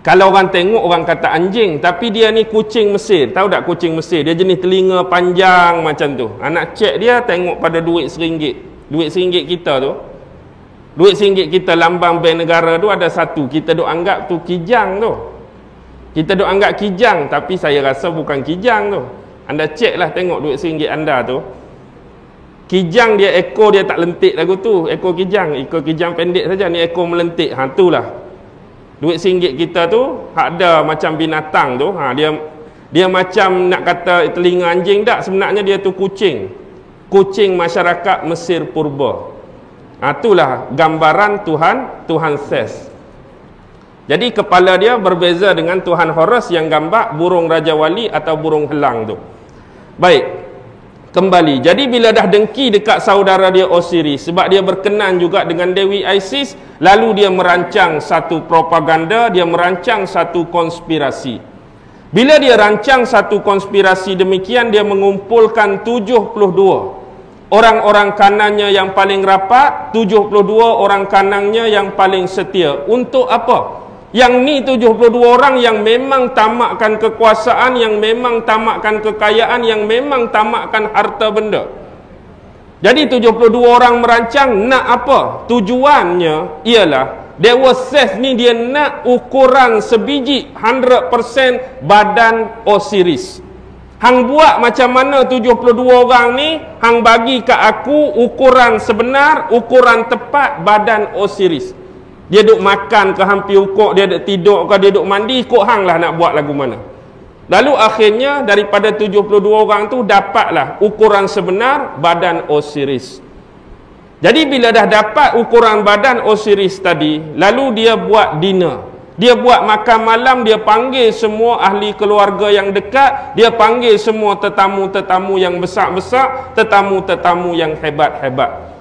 kalau orang tengok orang kata anjing, tapi dia ni kucing Mesir. Tahu tak kucing Mesir? Dia jenis telinga panjang macam tu. Anak cek dia tengok pada duit RM1. Duit RM1 kita tu, duit RM1 kita lambang bank negara tu ada satu, kita duk anggap tu kijang tu. Kita duk anggap kijang, tapi saya rasa bukan kijang tu. Anda cek lah, tengok duit RM1 anda tu. Kijang dia ekor dia tak lentik lagu tu. Ekor kijang pendek saja. Ni ekor melentik. Ha, itulah duit RM1 kita tu. Ada macam binatang tu. Ha, dia macam nak kata telinga anjing tak. Sebenarnya dia tu kucing. Kucing masyarakat Mesir purba. Ha, itulah gambaran Tuhan Ses. Jadi kepala dia berbeza dengan Tuhan Horus yang gambar burung Raja Wali atau burung helang tu. Baik, kembali. Jadi bila dah dengki dekat saudara dia Osiris, sebab dia berkenan juga dengan Dewi Isis, lalu dia merancang satu propaganda, dia merancang satu konspirasi. Bila dia rancang satu konspirasi demikian, dia mengumpulkan 72 orang-orang kanannya yang paling rapat, 72 orang kanannya yang paling setia. Untuk apa? Yang ni 72 orang yang memang tamakkan kekuasaan, yang memang tamakkan kekayaan, yang memang tamakkan harta benda. Jadi 72 orang merancang nak apa? Tujuannya ialah Dewa Ses ni dia nak ukuran sebiji 100% badan Osiris. Hang buat macam mana 72 orang ni, hang bagi kat aku ukuran sebenar, ukuran tepat badan Osiris. Dia duk makan ke hampir ukur, dia duk tidur ke, dia duk mandi, ikut hang lah nak buat lagu mana. Lalu akhirnya daripada 72 orang tu dapatlah ukuran sebenar badan Osiris. Jadi bila dah dapat ukuran badan Osiris tadi, lalu dia buat dinner. Dia buat makan malam, dia panggil semua ahli keluarga yang dekat, dia panggil semua tetamu-tetamu yang besar-besar, tetamu-tetamu yang hebat-hebat.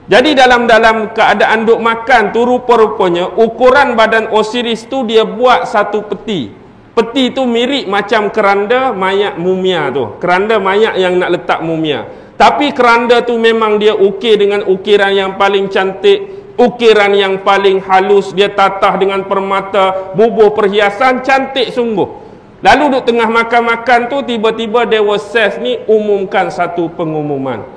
Jadi dalam keadaan duk makan tu, rupa-rupanya ukuran badan Osiris tu dia buat satu peti. Peti tu mirip macam keranda mayat mumia tu. Keranda mayat yang nak letak mumia. Tapi keranda tu memang dia ukir dengan ukiran yang paling cantik, ukiran yang paling halus, dia tatah dengan permata, bubuh perhiasan, cantik sungguh. Lalu duk tengah makan-makan tu, tiba-tiba Dewa Ses ni umumkan satu pengumuman.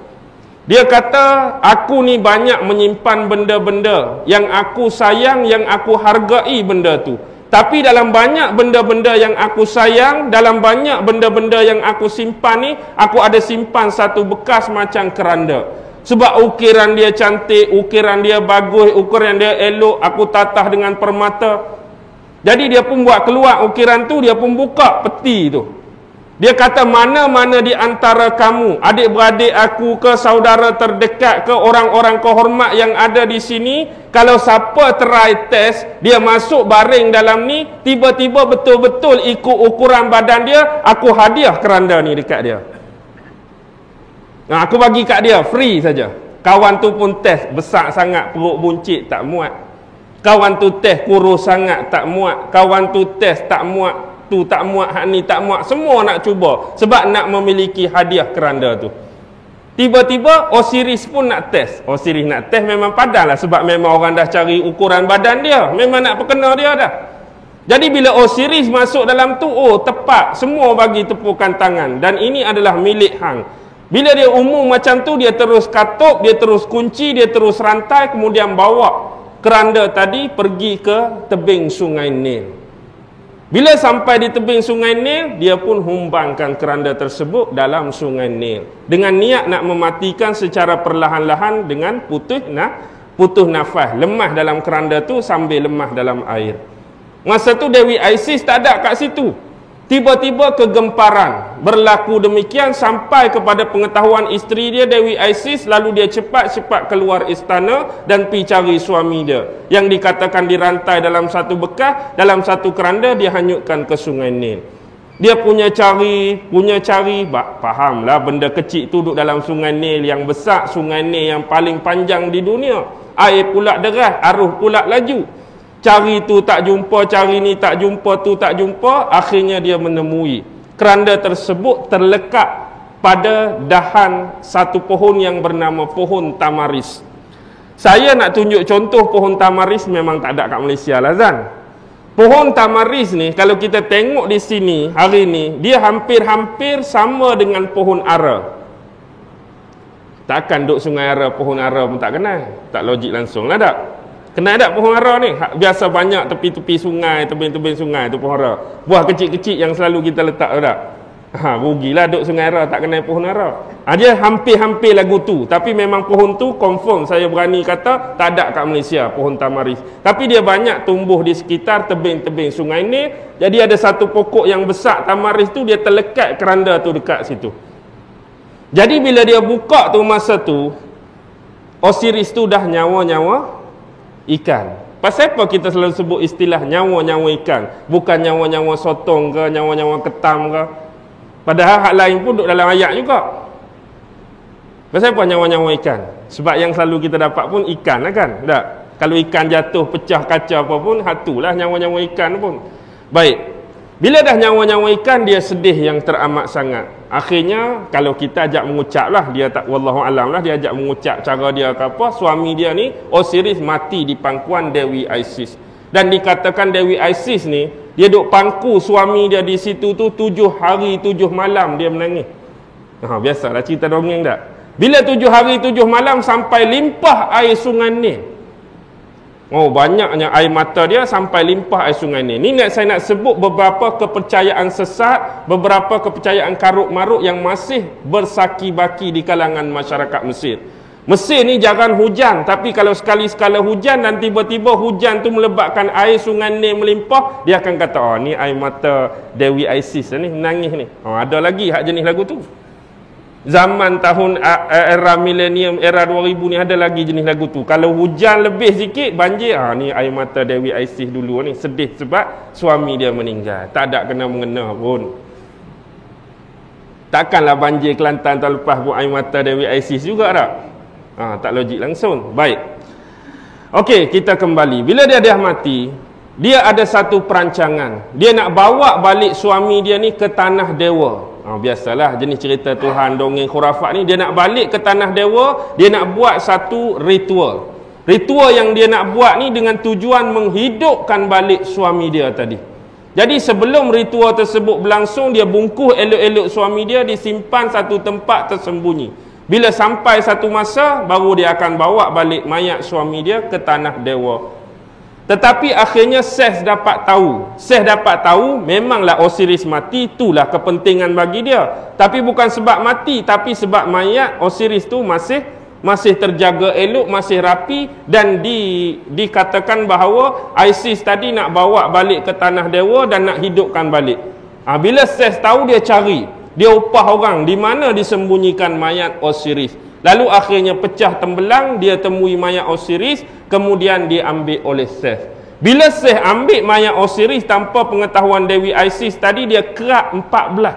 Dia kata, aku ni banyak menyimpan benda-benda yang aku sayang, yang aku hargai benda tu. Tapi dalam banyak benda-benda yang aku sayang, dalam banyak benda-benda yang aku simpan ni, aku ada simpan satu bekas macam keranda. Sebab ukiran dia cantik, ukiran dia bagus, ukiran dia elok, aku tatah dengan permata. Jadi dia pun buat keluar ukiran tu, dia pun buka peti tu. Dia kata, mana-mana di antara kamu, adik-beradik aku ke, saudara terdekat ke, orang-orang kehormat yang ada di sini, kalau siapa try test, dia masuk baring dalam ni, tiba-tiba betul-betul ikut ukuran badan dia, aku hadiah keranda ni dekat dia. Nah, aku bagi kat dia, free saja. Kawan tu pun test, besar sangat, perut buncit, tak muat. Kawan tu test kurus sangat tak muat, kawan tu test tak muat, tu tak muat, hak ni tak muat, semua nak cuba sebab nak memiliki hadiah keranda tu. Tiba-tiba Osiris pun nak test. Osiris nak test memang padanlah sebab memang orang dah cari ukuran badan dia, memang nak perkena dia dah. Jadi bila Osiris masuk dalam tu, oh tepat, semua bagi tepukan tangan dan ini adalah milik hang. Bila dia umum macam tu, dia terus katup, dia terus kunci, dia terus rantai, kemudian bawa keranda tadi pergi ke tebing sungai Nil. Bila sampai di tebing sungai Nil, dia pun humbangkan keranda tersebut dalam sungai Nil dengan niat nak mematikan secara perlahan-lahan dengan putus nafas, lemah dalam keranda tu sambil lemah dalam air. Masa tu Dewi Isis tak ada kat situ. Tiba-tiba kegemparan berlaku demikian sampai kepada pengetahuan isteri dia Dewi Isis, lalu dia cepat-cepat keluar istana dan pergi cari suami dia yang dikatakan dirantai dalam satu bekas, dalam satu keranda dia hanyutkan ke sungai Nil. Dia punya cari, fahamlah benda kecil tu duduk dalam sungai Nil yang besar, sungai Nil yang paling panjang di dunia. Air pula deras, arus pula laju. Cari tu tak jumpa, cari ni tak jumpa, tu tak jumpa. Akhirnya dia menemui keranda tersebut terlekat pada dahan satu pohon yang bernama pohon tamaris. Saya nak tunjuk contoh pohon tamaris memang tak ada kat Malaysia lah Zan. Pohon tamaris ni kalau kita tengok di sini hari ni, dia hampir-hampir sama dengan pohon ara. Takkan duk sungai ara, pohon ara pun tak kenal. Tak logik langsung lah tak? Kenal tak pohon ara ni? Biasa banyak tepi-tepi sungai, tebing-tebing sungai tu pohon ara. Buah kecil-kecil yang selalu kita letak tak? Rugilah duk sungai ara tak kenal pohon ara. Dia hampir-hampir lagu tu. Tapi memang pohon tu confirm saya berani kata tak ada kat Malaysia pohon tamaris. Tapi dia banyak tumbuh di sekitar tebing-tebing sungai ni. Jadi ada satu pokok yang besar tamaris tu, dia terlekat keranda tu dekat situ. Jadi bila dia buka tu masa tu, Osiris tu dah nyawa-nyawa ikan. Pasal apa kita selalu sebut istilah nyawa-nyawa ikan, bukan nyawa-nyawa sotong ke, nyawa-nyawa ketam ke? Padahal hak lain pun duduk dalam ayat juga. Pasal apa nyawa-nyawa ikan? Sebab yang selalu kita dapat pun ikan lah kan? Tak? Kalau ikan jatuh, pecah kaca apa pun, hatulah nyawa-nyawa ikan pun. Baik. Bila dah nyawa-nyawa ikan, dia sedih yang teramat sangat. Akhirnya, kalau kita ajak mengucap lah, dia tak, wallahualam lah, dia ajak mengucap cara dia ke apa, suami dia ni, Osiris mati di pangkuan Dewi Isis. Dan dikatakan Dewi Isis ni, dia duk pangku suami dia di situ tu 7 hari 7 malam dia menangis. Biasalah cerita dongeng tak? Bila 7 hari 7 malam sampai limpah air sungai Nil. Banyaknya air mata dia sampai limpah air sungai Nil. Ni saya nak sebut beberapa kepercayaan sesat, beberapa kepercayaan karuk-maruk yang masih bersaki-baki di kalangan masyarakat Mesir. Mesir ni jarang hujan, tapi kalau sekali-sekala hujan dan tiba-tiba hujan tu melebatkan air sungai Nil melimpah, dia akan kata, ni air mata Dewi Isis ni, menangis ni. Ada lagi hak jenis lagu tu. Zaman tahun era milenium, era 2000 ni ada lagi jenis lagu tu. Kalau hujan lebih sikit, banjir, ni air mata Dewi Isis dulu ni. Sedih sebab suami dia meninggal. Tak ada kena-mengena pun. Takkanlah banjir Kelantan tahun lepas pun air mata Dewi Isis juga tak? Tak logik langsung. Baik. Okey, kita kembali. Bila dia dah mati, dia ada satu perancangan. Dia nak bawa balik suami dia ni ke tanah dewa. Biasalah jenis cerita Tuhan, dongeng khurafat ni, dia nak balik ke tanah dewa, dia nak buat satu ritual. Ritual yang dia nak buat ni dengan tujuan menghidupkan balik suami dia tadi. Jadi sebelum ritual tersebut berlangsung, dia bungkus elok-elok suami dia, disimpan satu tempat tersembunyi. Bila sampai satu masa, baru dia akan bawa balik mayat suami dia ke tanah dewa. Tetapi akhirnya Seth dapat tahu memanglah Osiris mati, itulah kepentingan bagi dia. Tapi bukan sebab mati, tapi sebab mayat Osiris tu masih terjaga elok, masih rapi, dan dikatakan bahawa Isis tadi nak bawa balik ke tanah dewa dan nak hidupkan balik. Bila Seth tahu, dia cari, dia upah orang di mana disembunyikan mayat Osiris. Lalu akhirnya pecah tembelang, dia temui mayat Osiris, kemudian diambil oleh Seth. Bila Seth ambil mayat Osiris tanpa pengetahuan Dewi Isis tadi, dia kerak 4 belah.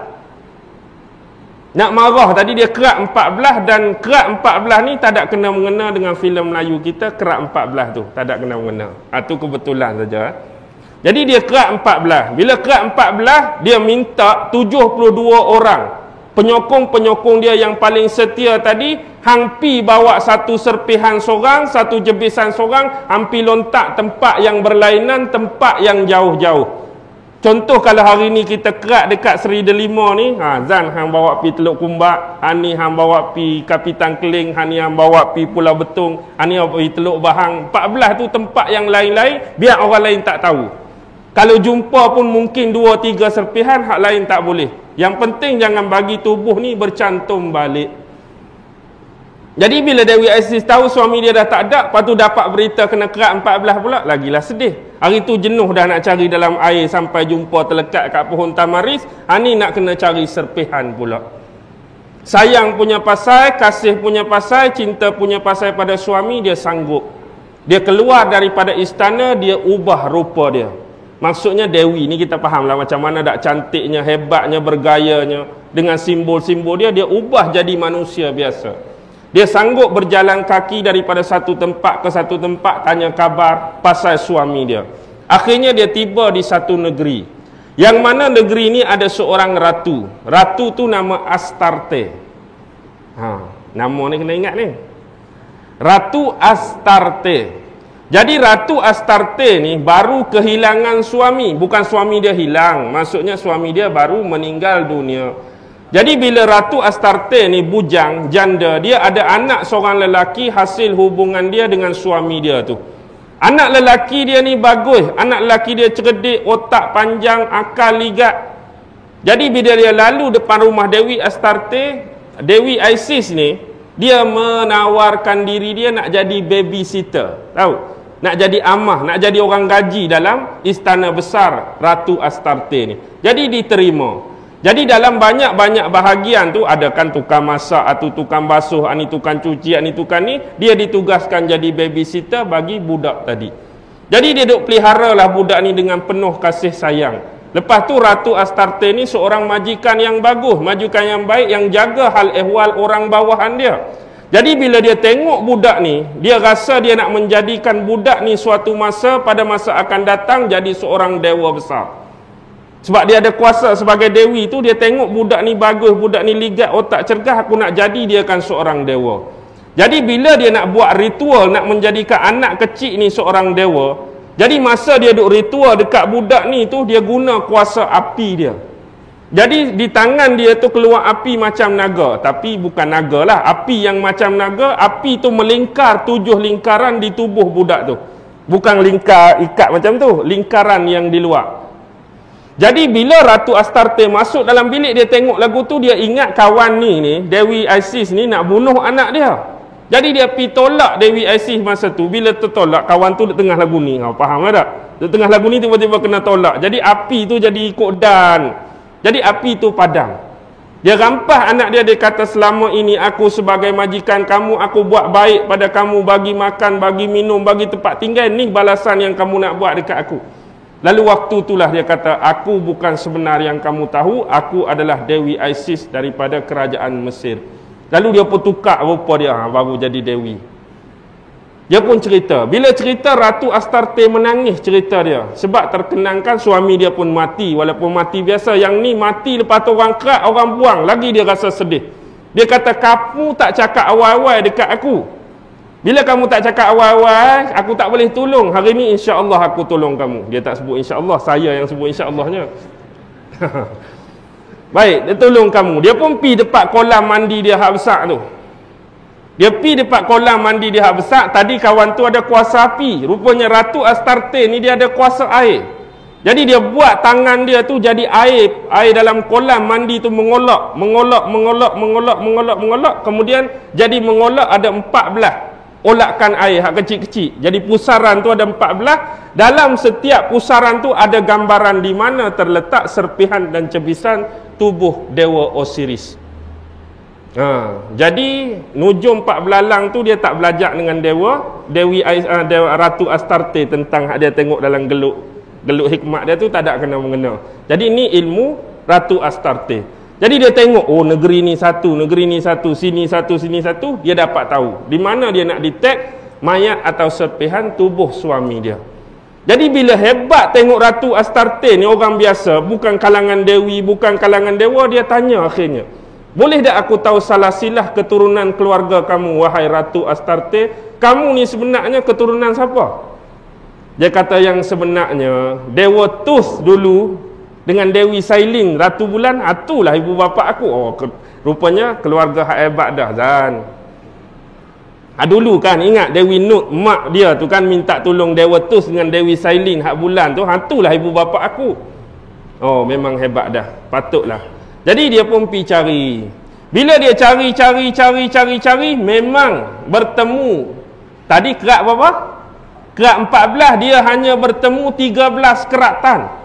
Nak marah tadi dia kerak 14, dan kerak 14 ni tak ada kena mengena dengan filem Melayu kita. Kerak 14 tu tak ada kena mengena. Itu kebetulan saja. Jadi dia kerak 14. Bila kerak 14, dia minta 72 orang penyokong-penyokong dia yang paling setia tadi, hampi bawa satu serpihan sorang, satu jebisan sorang, hampi lontak tempat yang berlainan, tempat yang jauh-jauh. Contoh kalau hari ni kita kerak dekat Seri Delima ni, Zan hang bawa pi Teluk Kumbak, Hani hang bawa pi Kapitan Keling, Hani hang bawa pi Pulau Betung, Hani bawa pi Teluk Bahang. 14 tu tempat yang lain-lain, biar orang lain tak tahu. Kalau jumpa pun mungkin 2-3 serpihan, hak lain tak boleh. Yang penting jangan bagi tubuh ni bercantum balik. Jadi bila Dewi Isis tahu suami dia dah tak ada, lepas tu dapat berita kena kerak 14 pula, lagilah sedih. Hari tu jenuh dah nak cari dalam air sampai jumpa terlekat kat pohon tamaris, ni nak kena cari serpihan pula. Sayang punya pasal, kasih punya pasal, cinta punya pasal pada suami, dia sanggup. Dia keluar daripada istana, dia ubah rupa dia. Maksudnya Dewi ni kita faham lah macam mana dak cantiknya, hebatnya, bergayanya, dengan simbol-simbol dia, dia ubah jadi manusia biasa. Dia sanggup berjalan kaki daripada satu tempat ke satu tempat, tanya khabar pasal suami dia. Akhirnya dia tiba di satu negeri, yang mana negeri ini ada seorang ratu. Ratu tu nama Astarte. Nama ni kena ingat ni, Ratu Astarte. Jadi Ratu Astarte ni baru kehilangan suami. Bukan suami dia hilang, maksudnya suami dia baru meninggal dunia. Jadi bila Ratu Astarte ni bujang, janda, dia ada anak seorang lelaki hasil hubungan dia dengan suami dia tu. Anak lelaki dia ni bagus, anak lelaki dia cerdik, otak panjang, akal ligat. Jadi bila dia lalu depan rumah Dewi Astarte, Dewi Isis ni, dia menawarkan diri dia nak jadi babysitter. Tahu? Nak jadi amah, nak jadi orang gaji dalam istana besar Ratu Astarte ni. Jadi diterima. Jadi dalam banyak-banyak bahagian tu, ada kan tukang masak, atau tukang basuh, ni tukang cuci, ni tukang ni, dia ditugaskan jadi babysitter bagi budak tadi. Jadi dia duk pelihara lah budak ni dengan penuh kasih sayang. Lepas tu Ratu Astarte ni seorang majikan yang bagus, majikan yang baik, yang jaga hal ehwal orang bawahan dia. Jadi bila dia tengok budak ni, dia rasa dia nak menjadikan budak ni suatu masa, pada masa akan datang jadi seorang dewa besar. Sebab dia ada kuasa sebagai dewi tu, dia tengok budak ni bagus, budak ni ligat, otak cergas, aku nak jadi dia kan seorang dewa. Jadi bila dia nak buat ritual, nak menjadikan anak kecil ni seorang dewa, jadi masa dia duk ritual dekat budak ni tu, dia guna kuasa api dia. Jadi di tangan dia tu keluar api macam naga, tapi bukan naga lah, api yang macam naga. Api tu melingkar 7 lingkaran di tubuh budak tu. Bukan lingkar ikat macam tu, lingkaran yang di luar. Jadi bila Ratu Astarte masuk dalam bilik, dia tengok lagu tu, dia ingat kawan ni Dewi Isis ni nak bunuh anak dia. Jadi dia pergi tolak Dewi Isis masa tu. Bila tertolak, kawan tu di tengah lagu ni, faham tak? Di tengah lagu ni tiba-tiba kena tolak. Jadi api tu jadi ikut dan. Jadi api tu padam. Dia rampas anak dia, dia kata, selama ini aku sebagai majikan kamu, aku buat baik pada kamu, bagi makan, bagi minum, bagi tempat tinggal, ni balasan yang kamu nak buat dekat aku. Lalu waktu itulah dia kata, aku bukan sebenar yang kamu tahu, aku adalah Dewi Isis daripada kerajaan Mesir. Lalu dia pun tukar rupa dia, baru jadi Dewi. Dia pun cerita. Bila cerita, Ratu Astarte menangis cerita dia. Sebab terkenangkan suami dia pun mati. Walaupun mati biasa, yang ni mati lepas tu orang kerak, orang buang. Lagi dia rasa sedih. Dia kata, kamu tak cakap awal-awal dekat aku. Bila kamu tak cakap awal-awal, aku tak boleh tolong. Hari ni insya-Allah aku tolong kamu. Dia tak sebut insya-Allah, saya yang sebut insya-Allahnya. Baik, dia tolong kamu. Dia pun pi dekat kolam mandi dia hak besar tu. Dia pi dekat kolam mandi dia hak besar. Tadi kawan tu ada kuasa api. Rupanya Ratu Astarte ni dia ada kuasa air. Jadi dia buat tangan dia tu jadi air. Air dalam kolam mandi tu mengolak. Kemudian jadi mengolak ada 14 olakan air hak kecil-kecil. Jadi pusaran tu ada 14. Dalam setiap pusaran tu ada gambaran di mana terletak serpihan dan cebisan tubuh Dewa Osiris. Jadi nujum 4 belalang tu dia tak belajar dengan Dewi Ratu Astarte tentang dia tengok dalam geluk hikmat dia tu, tak ada kena mengena. Jadi ni ilmu Ratu Astarte. Jadi dia tengok, oh negeri ni satu, sini satu, dia dapat tahu di mana dia nak detect mayat atau serpihan tubuh suami dia. Jadi bila hebat tengok Ratu Astarte ni, orang biasa, bukan kalangan dewi, bukan kalangan dewa, dia tanya akhirnya, boleh tak aku tahu salasilah keturunan keluarga kamu, wahai Ratu Astarte? Kamu ni sebenarnya keturunan siapa? Dia kata yang sebenarnya Dewa Tus dulu dengan Dewi Sailing, Ratu Bulan, itulah ibu bapa aku. Oh, rupanya keluarga hak hebat dah, Zan. Dulu kan ingat Dewi Nut, mak dia tu kan minta tolong Dewa Tus dengan Dewi Sailing hak bulan tu, itulah ibu bapa aku. Oh, memang hebat dah, patutlah. Jadi dia pun pergi cari. Bila dia cari, memang bertemu. Tadi kerat berapa? Kerat 14, dia hanya bertemu 13 keratan.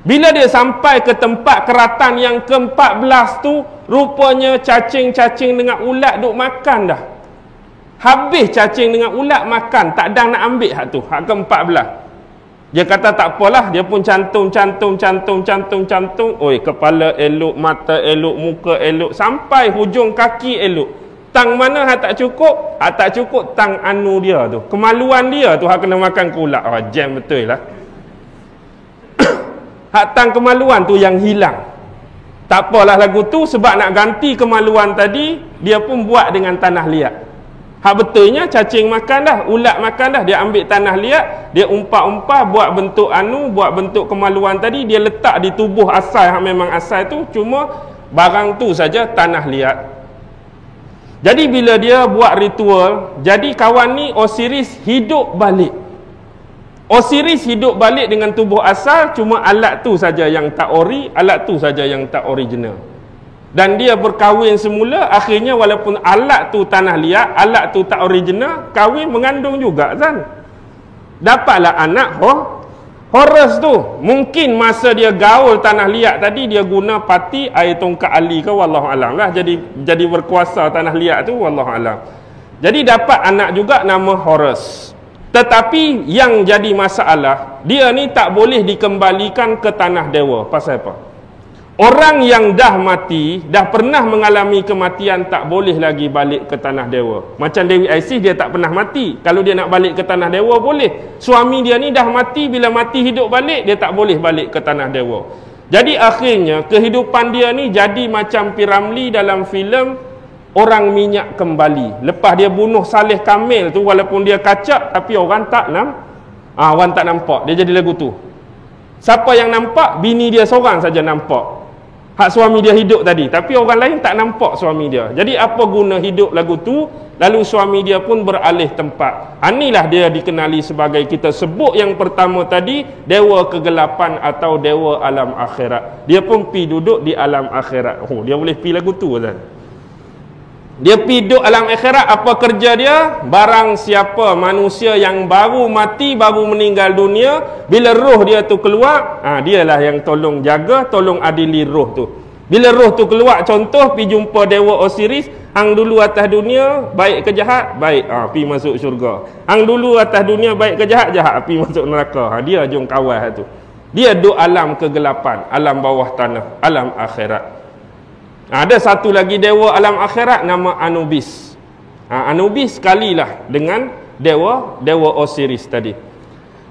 Bila dia sampai ke tempat keratan yang ke-14 tu, rupanya cacing-cacing dengan ulat duk makan dah. Habis cacing dengan ulat makan, tak ada nak ambil hak tu, hak ke-14. Dia kata tak apalah, dia pun cantum. Oi, kepala elok, mata elok, muka elok, sampai hujung kaki elok. Tang mana hak tak cukup? Hak tak cukup tang anu dia tu. Kemaluan dia tu hak kena makan ke ulat. Oh, jam betul lah. Hak tang kemaluan tu yang hilang. Tak apalah lagu tu, sebab nak ganti kemaluan tadi, dia pun buat dengan tanah liat. Hak betulnya cacing makan dah, ulat makan dah, dia ambil tanah liat, dia umpah-umpah buat bentuk anu, buat bentuk kemaluan tadi, dia letak di tubuh asal hak memang asal tu, cuma barang tu saja tanah liat. Jadi bila dia buat ritual, jadi kawan ni Osiris hidup balik. Osiris hidup balik dengan tubuh asal, cuma alat tu saja yang tak ori, alat tu saja yang tak original. Dan dia berkahwin semula, akhirnya walaupun alat tu tanah liat, alat tu tak original, kahwin mengandung juga, Zan. Dapatlah anak Horus tu. Mungkin masa dia gaul tanah liat tadi, dia guna pati air tongkat Ali ke, wallahualam lah, jadi berkuasa tanah liat tu, wallahualam. Jadi dapat anak juga nama Horus. Tetapi yang jadi masalah, dia ni tak boleh dikembalikan ke tanah dewa. Pasal apa? Orang yang dah mati, dah pernah mengalami kematian, tak boleh lagi balik ke tanah dewa. Macam Dewi Isis, dia tak pernah mati. Kalau dia nak balik ke tanah dewa, boleh. Suami dia ni dah mati, bila mati hidup balik, dia tak boleh balik ke tanah dewa. Jadi akhirnya, kehidupan dia ni jadi macam Piramli dalam filem Orang Minyak Kembali. Lepas dia bunuh Saleh Kamil tu, walaupun dia kacak, tapi orang tak nampak. Dia jadi lagu tu. Siapa yang nampak? Bini dia seorang saja nampak. Hak suami dia hidup tadi, tapi orang lain tak nampak suami dia. Jadi apa guna hidup lagu tu? Lalu suami dia pun beralih tempat. Inilah dia dikenali sebagai, kita sebut yang pertama tadi, dewa kegelapan atau dewa alam akhirat. Dia pun pi duduk di alam akhirat. Oh, dia boleh pi lagu tu, kan? Dia pi duduk alam akhirat. Apa kerja dia? Barang siapa manusia yang baru mati, baru meninggal dunia, bila roh dia tu keluar, dialah yang tolong jaga, tolong adili roh tu. Bila roh tu keluar, contoh pi jumpa dewa Osiris, hang dulu atas dunia baik ke jahat? Baik, pi masuk syurga. Hang dulu atas dunia baik ke jahat? Jahat, pi masuk neraka. Dia jom kawal tu. Dia duduk alam kegelapan, alam bawah tanah, alam akhirat. Ada satu lagi dewa alam akhirat, nama Anubis. Anubis sekalilah dengan dewa Osiris tadi.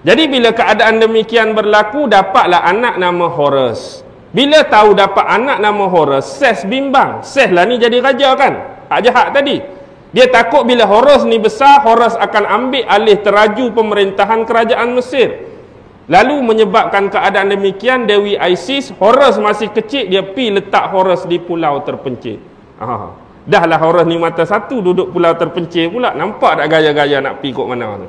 Jadi bila keadaan demikian berlaku, dapatlah anak nama Horus. Bila tahu dapat anak nama Horus, Ses bimbang. Ses lah ni jadi raja kan, hak jahat tadi. Dia takut bila Horus ni besar, Horus akan ambil alih teraju pemerintahan kerajaan Mesir. Lalu menyebabkan keadaan demikian, Dewi Isis, Horus masih kecil, dia pi letak Horus di pulau terpencil. Dahlah Horus ni mata satu, duduk pulau terpencil pula. Nampak tak gaya-gaya nak pi kot mana tu?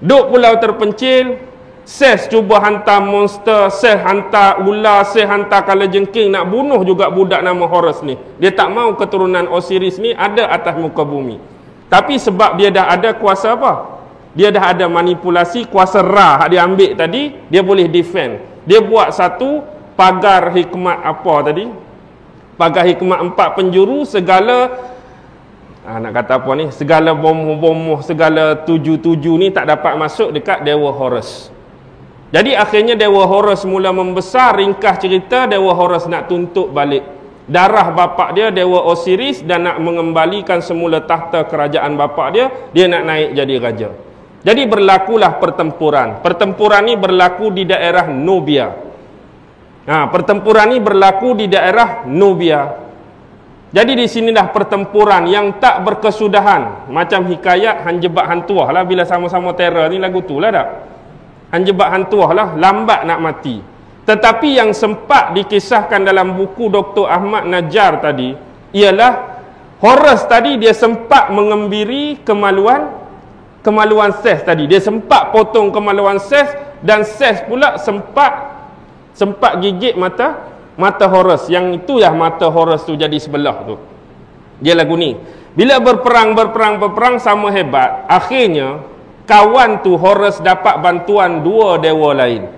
Duduk pulau terpencil, Ses cuba hantar monster, Ses hantar ular, Ses hantar kalajengking nak bunuh juga budak nama Horus ni. Dia tak mau keturunan Osiris ni ada atas muka bumi. Tapi sebab dia dah ada kuasa apa? Dia dah ada manipulasi, kuasa Ra hak dia ambil tadi, dia boleh defend. Dia buat satu pagar hikmat apa tadi? Pagar hikmat 4 penjuru, segala nak kata apa ni? Segala bom-bom, segala 7 ni tak dapat masuk dekat dewa Horus. Jadi akhirnya dewa Horus mula membesar. Ringkas cerita, dewa Horus nak tuntut balik darah bapak dia, Dewa Osiris, dan nak mengembalikan semula tahta kerajaan bapak dia, dia nak naik jadi raja. Jadi berlakulah pertempuran. Pertempuran ni berlaku di daerah Nubia. Pertempuran ni berlaku di daerah Nubia. Jadi di sinilah pertempuran yang tak berkesudahan. Macam hikayat Hanjebak Hantuah lah, bila sama-sama terror ni, lagu tu lah tak? Hanjebak Hantuah lah, lambat nak mati. Tetapi yang sempat dikisahkan dalam buku Dr. Ahmad Najjar tadi ialah Horus tadi dia sempat mengembiri kemaluan Ses tadi. Dia sempat potong kemaluan Ses, dan Ses pula sempat gigit mata Horus. Yang itu ya, mata Horus tu jadi sebelah tu. Dia lagu ni. Bila berperang sama hebat, akhirnya kawan tu Horus dapat bantuan dua dewa lain.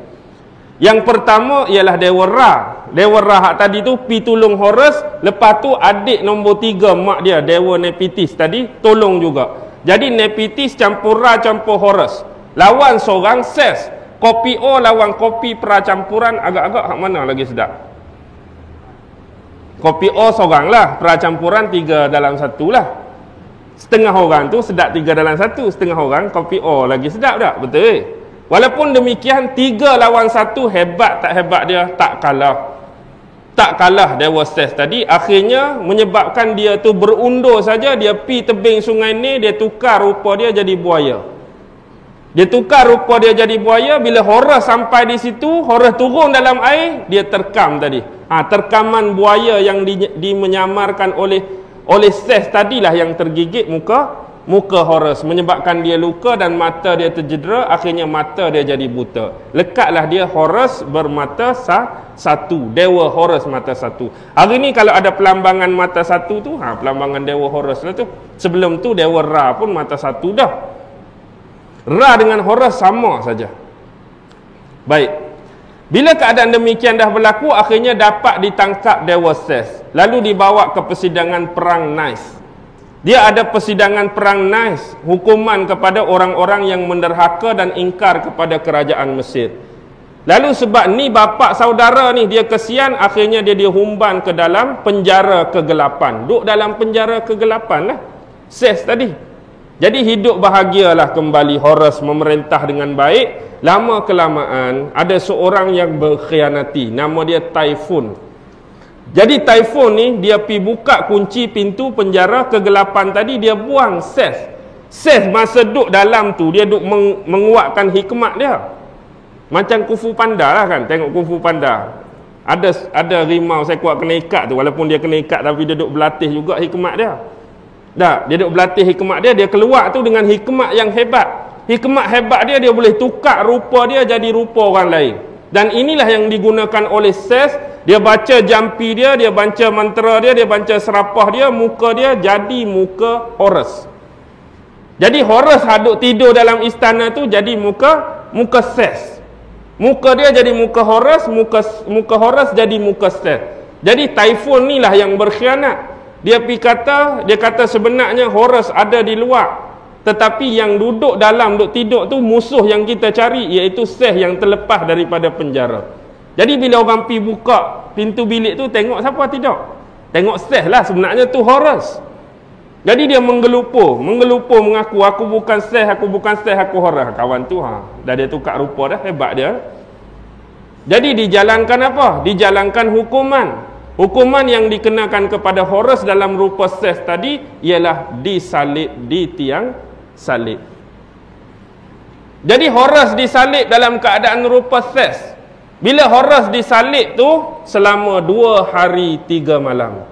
Yang pertama ialah Dewa Ra. Dewa Ra hak tadi tu pi tolong Horus. Lepas tu adik nombor 3 mak dia, Dewa Nepitis tadi, tolong juga. Jadi Nepitis campur Ra campur Horus. Lawan seorang Ses. Kopi O lawan kopi peracampuran, agak-agak hak mana lagi sedap? Kopi O seorang lah, peracampuran 3 dalam 1 lah. Setengah orang tu sedap 3 dalam 1, setengah orang kopi O lagi sedap tak? Betul. Walaupun demikian 3 lawan 1, hebat tak hebat dia, tak kalah Dewa Ses tadi. Akhirnya menyebabkan dia tu berundur saja. Dia pi tebing sungai ni, dia tukar rupa dia jadi buaya. Bila Horus sampai di situ, Horus turun dalam air, dia terkam tadi. Terkaman buaya yang menyamarkan oleh Ses tadilah yang tergigit muka Horus, menyebabkan dia luka dan mata dia terjedera. Akhirnya mata dia jadi buta. Lekatlah dia Horus bermata satu. Dewa Horus mata satu. Hari ni kalau ada pelambangan mata satu tu, pelambangan Dewa Horus lah tu. Sebelum tu Dewa Ra pun mata satu dah. Ra dengan Horus sama saja. Baik. Bila keadaan demikian dah berlaku, akhirnya dapat ditangkap Dewa Ses. Lalu dibawa ke persidangan perang Nice. Dia ada persidangan perang Nice, hukuman kepada orang-orang yang menderhaka dan ingkar kepada kerajaan Mesir. Lalu sebab ni bapak saudara ni dia kesian, akhirnya dia dihumban ke dalam penjara kegelapan. Duduk dalam penjara kegelapan lah Ses tadi. Jadi hidup bahagialah kembali Horus memerintah dengan baik. Lama kelamaan ada seorang yang berkhianati, nama dia Typhon. Jadi Typhon ni dia pi buka kunci pintu penjara kegelapan tadi, dia buang Ses. Ses masa duduk dalam tu dia duduk menguatkan hikmat dia. Macam Kung Fu Panda lah kan, tengok Kung Fu Panda. Ada rimau saya kuat kena ikat tu, walaupun dia kena ikat tapi dia duduk berlatih juga hikmat dia. Dia duduk berlatih hikmat dia, dia keluar tu dengan hikmat yang hebat. Hikmat hebat dia boleh tukar rupa dia jadi rupa orang lain. Dan inilah yang digunakan oleh Ses. Dia baca jampi dia baca mantra dia baca serapah dia, muka dia jadi muka Horus. Jadi Horus haduk tidur dalam istana tu jadi muka Ses. Muka dia jadi muka Horus, muka Horus jadi muka Ses. Jadi Typhon ni lah yang berkhianat. Dia kata sebenarnya Horus ada di luar, tetapi yang duduk tidur tu musuh yang kita cari, iaitu Ses yang terlepas daripada penjara. Jadi bila orang pergi buka pintu bilik tu, tengok siapa tidur? Tengok Ses lah, sebenarnya tu Horus. Jadi dia menggelupur mengaku, aku bukan Ses, aku Horus. Kawan tu dah dia tukar rupa dah, hebat dia. Jadi dijalankan apa? Dijalankan hukuman. Hukuman yang dikenakan kepada Horus dalam rupa Ses tadi ialah disalib di tiang salib. Jadi Horus disalib dalam keadaan rupa Ses. Bila Horus disalib tu selama 2 hari 3 malam.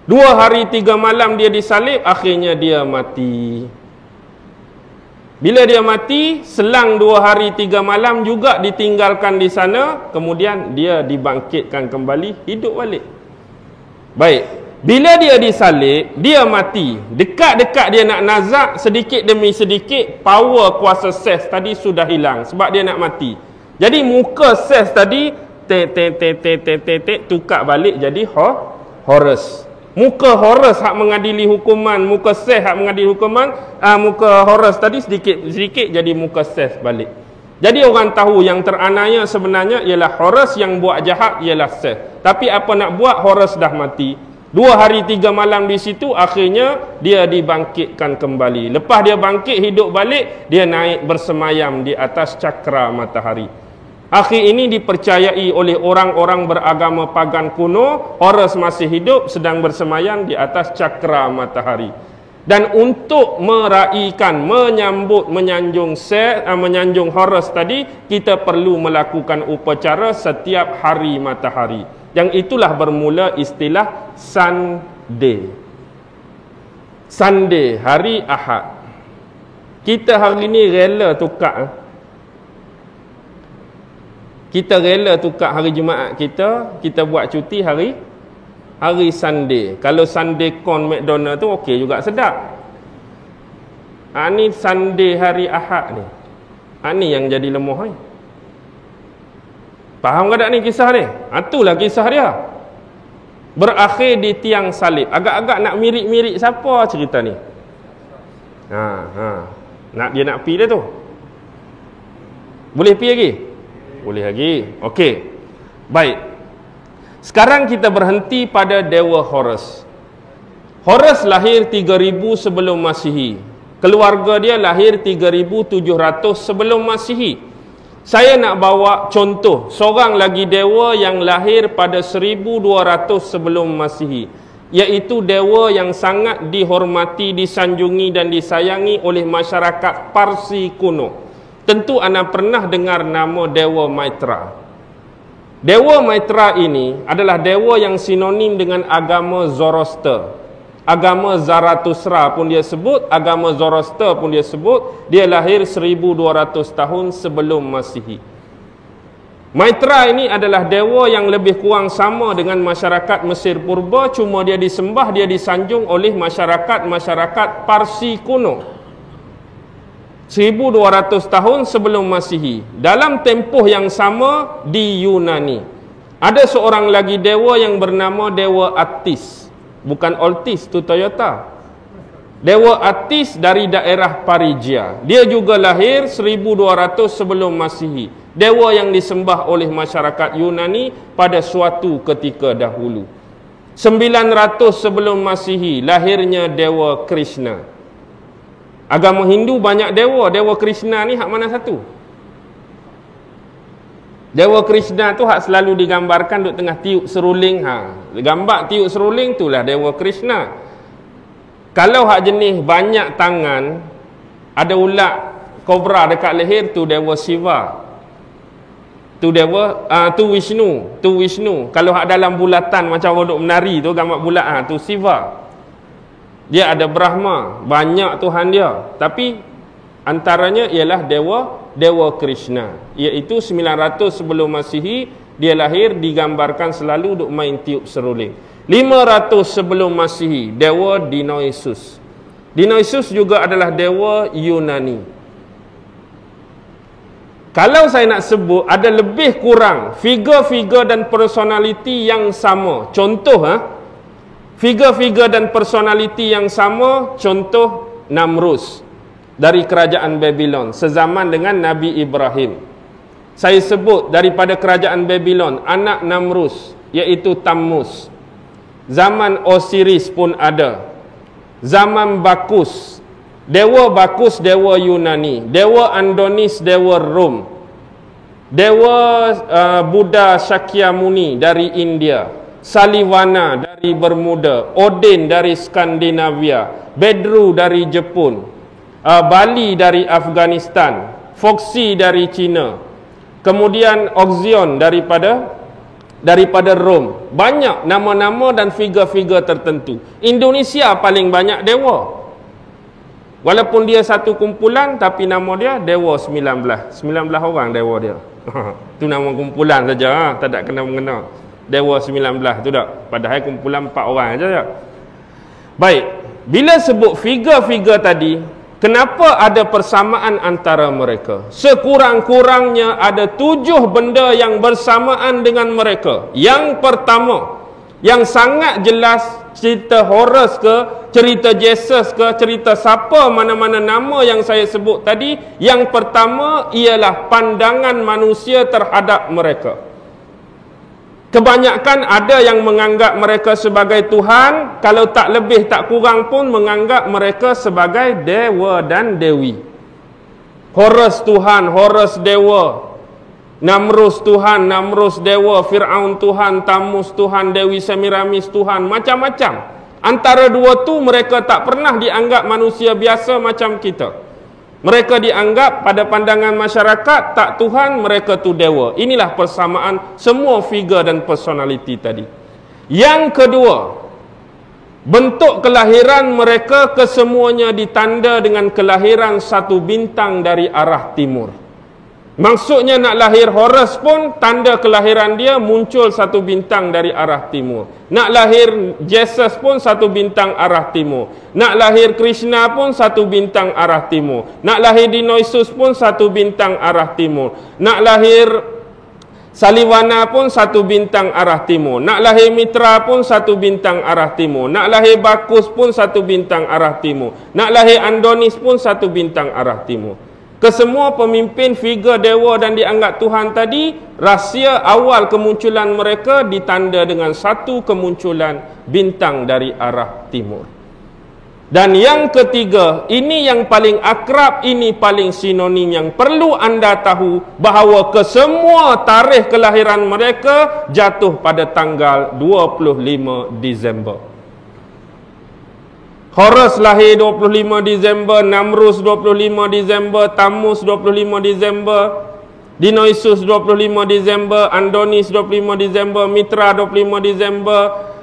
2 hari 3 malam dia disalib, akhirnya dia mati. Bila dia mati, selang 2 hari 3 malam juga ditinggalkan di sana, kemudian dia dibangkitkan kembali, hidup balik. Baik, bila dia disalib, dia mati. Dekat-dekat dia nak nazak, sedikit demi sedikit power kuasa Ses tadi sudah hilang sebab dia nak mati. Jadi muka Ses tadi tukar balik jadi Horus. Muka Horus hak mengadili hukuman, muka Ses hak mengadili hukuman, muka Horus tadi sedikit-sedikit jadi muka Ses balik. Jadi orang tahu yang teranaya sebenarnya ialah Horus, yang buat jahat ialah Seth. Tapi apa nak buat, Horus dah mati. 2 hari 3 malam di situ, akhirnya dia dibangkitkan kembali. Lepas dia bangkit hidup balik, dia naik bersemayam di atas cakra matahari. Akhir ini dipercayai oleh orang-orang beragama pagan kuno, Horus masih hidup sedang bersemayam di atas cakra matahari. Dan untuk meraihkan, menyambut, menyanjung Horus tadi, kita perlu melakukan upacara setiap hari matahari. Yang itulah bermula istilah Sunday. Sunday, hari Ahad. Kita hari ni rela tukar. Kita rela tukar hari Jumaat kita buat cuti hari Sunday. Kalau Sunday con McDonald tu okey juga, sedap. Ni Sunday hari Ahad ni. Ni yang jadi lemah ni. Faham ke tak ni kisah ni? Itulah kisah dia. Berakhir di tiang salib. Agak-agak nak mirip-mirip siapa cerita ni? Dia nak pi dia tu. Boleh pi lagi? Boleh lagi. Okey. Baik. Sekarang kita berhenti pada Dewa Horus. Horus lahir 3000 sebelum Masihi. Keluarga dia lahir 3700 sebelum Masihi. Saya nak bawa contoh seorang lagi dewa yang lahir pada 1200 sebelum Masihi, iaitu dewa yang sangat dihormati, disanjungi dan disayangi oleh masyarakat Parsi kuno. Tentu anda pernah dengar nama Dewa Maitra. Dewa Maitra ini adalah dewa yang sinonim dengan agama Zoroaster. Agama Zarathustra pun dia sebut, agama Zoroaster pun dia sebut. Dia lahir 1200 tahun sebelum Masihi. Maitra ini adalah dewa yang lebih kurang sama dengan masyarakat Mesir purba, cuma dia disembah, dia disanjung oleh masyarakat Parsi kuno. 1200 tahun sebelum Masihi. Dalam tempoh yang sama di Yunani, ada seorang lagi dewa yang bernama Dewa Attis. Bukan Altis, tu Toyota. Dewa Attis dari daerah Parigia. Dia juga lahir 1200 sebelum Masihi. Dewa yang disembah oleh masyarakat Yunani pada suatu ketika dahulu. 900 sebelum Masihi lahirnya Dewa Krishna. Agama Hindu banyak dewa. Dewa Krishna ni hak mana satu? Dewa Krishna tu hak selalu digambarkan duk tengah tiup seruling. Gambar tiup seruling itulah Dewa Krishna. Kalau hak jenis banyak tangan, ada ulat kobra dekat leher, tu Dewa Shiva. Tu Dewa tu Vishnu. Kalau hak dalam bulatan macam orang duk menari tu, gambar bulat, tu Shiva. Dia ada Brahma, banyak Tuhan dia. Tapi antaranya ialah Dewa Krishna, iaitu 900 sebelum Masihi. Dia lahir, digambarkan selalu duk main tiup seruling. 500 sebelum Masihi, Dewa Dionysus. Dionysus juga adalah dewa Yunani. Kalau saya nak sebut, ada lebih kurang figure-figure dan personality yang sama. Contoh, figure-figure dan personality yang sama, contoh Namrus dari kerajaan Babylon sezaman dengan Nabi Ibrahim. Saya sebut daripada kerajaan Babylon anak Namrus, iaitu Tammuz. Zaman Osiris pun ada. Zaman Bakus, Dewa Bakus, dewa Yunani. Dewa Adonis, dewa Rom. Dewa Buddha Shakyamuni dari India. Salivana dari Bermuda. Odin dari Skandinavia. Bedru dari Jepun. Bali dari Afghanistan, Foxy dari China, kemudian Oxion daripada Rom. Banyak nama-nama dan figure-figure tertentu. Indonesia paling banyak dewa. Walaupun dia satu kumpulan, tapi nama dia Dewa 19. 19 orang dewa dia. Itu nama kumpulan saja, tak ada kena-mengena. Dewa 19 tu tak. Padahal kumpulan 4 orang saja. Baik, bila sebut figure-figure tadi, kenapa ada persamaan antara mereka? Sekurang-kurangnya ada 7 benda yang bersamaan dengan mereka. Yang pertama, yang sangat jelas cerita Horus ke, cerita Jesus ke, cerita siapa mana-mana nama yang saya sebut tadi, yang pertama ialah pandangan manusia terhadap mereka. Kebanyakan ada yang menganggap mereka sebagai Tuhan, kalau tak lebih tak kurang pun menganggap mereka sebagai dewa dan dewi. Horus Tuhan, Horus dewa. Namrus Tuhan, Namrus dewa, Fir'aun Tuhan, Tamus Tuhan, Dewi Semiramis Tuhan, macam-macam. Antara dua tu mereka tak pernah dianggap manusia biasa macam kita. Mereka dianggap pada pandangan masyarakat tak Tuhan, mereka tu dewa. Inilah persamaan semua figure dan personality tadi. Yang kedua, bentuk kelahiran mereka kesemuanya ditanda dengan kelahiran satu bintang dari arah timur. Maksudnya nak lahir Horus pun tanda kelahiran dia muncul satu bintang dari arah timur. Nak lahir Jesus pun satu bintang arah timur. Nak lahir Krishna pun satu bintang arah timur. Nak lahir Dionysus pun satu bintang arah timur. Nak lahir Saliwana pun satu bintang arah timur. Nak lahir Mitra pun satu bintang arah timur. Nak lahir Bakus pun satu bintang arah timur. Nak lahir Andonis pun satu bintang arah timur. Kesemua pemimpin figure dewa dan dianggap Tuhan tadi, rahsia awal kemunculan mereka ditanda dengan satu kemunculan bintang dari arah timur. Dan yang ketiga, ini yang paling akrab, ini paling sinonim yang perlu anda tahu, bahawa kesemua tarikh kelahiran mereka jatuh pada tanggal 25 Disember. Horus lahir 25 Disember, Namrus 25 Disember, Tamus 25 Disember, Dionysus 25 Disember, Andonis 25 Disember, Mitra 25 Disember,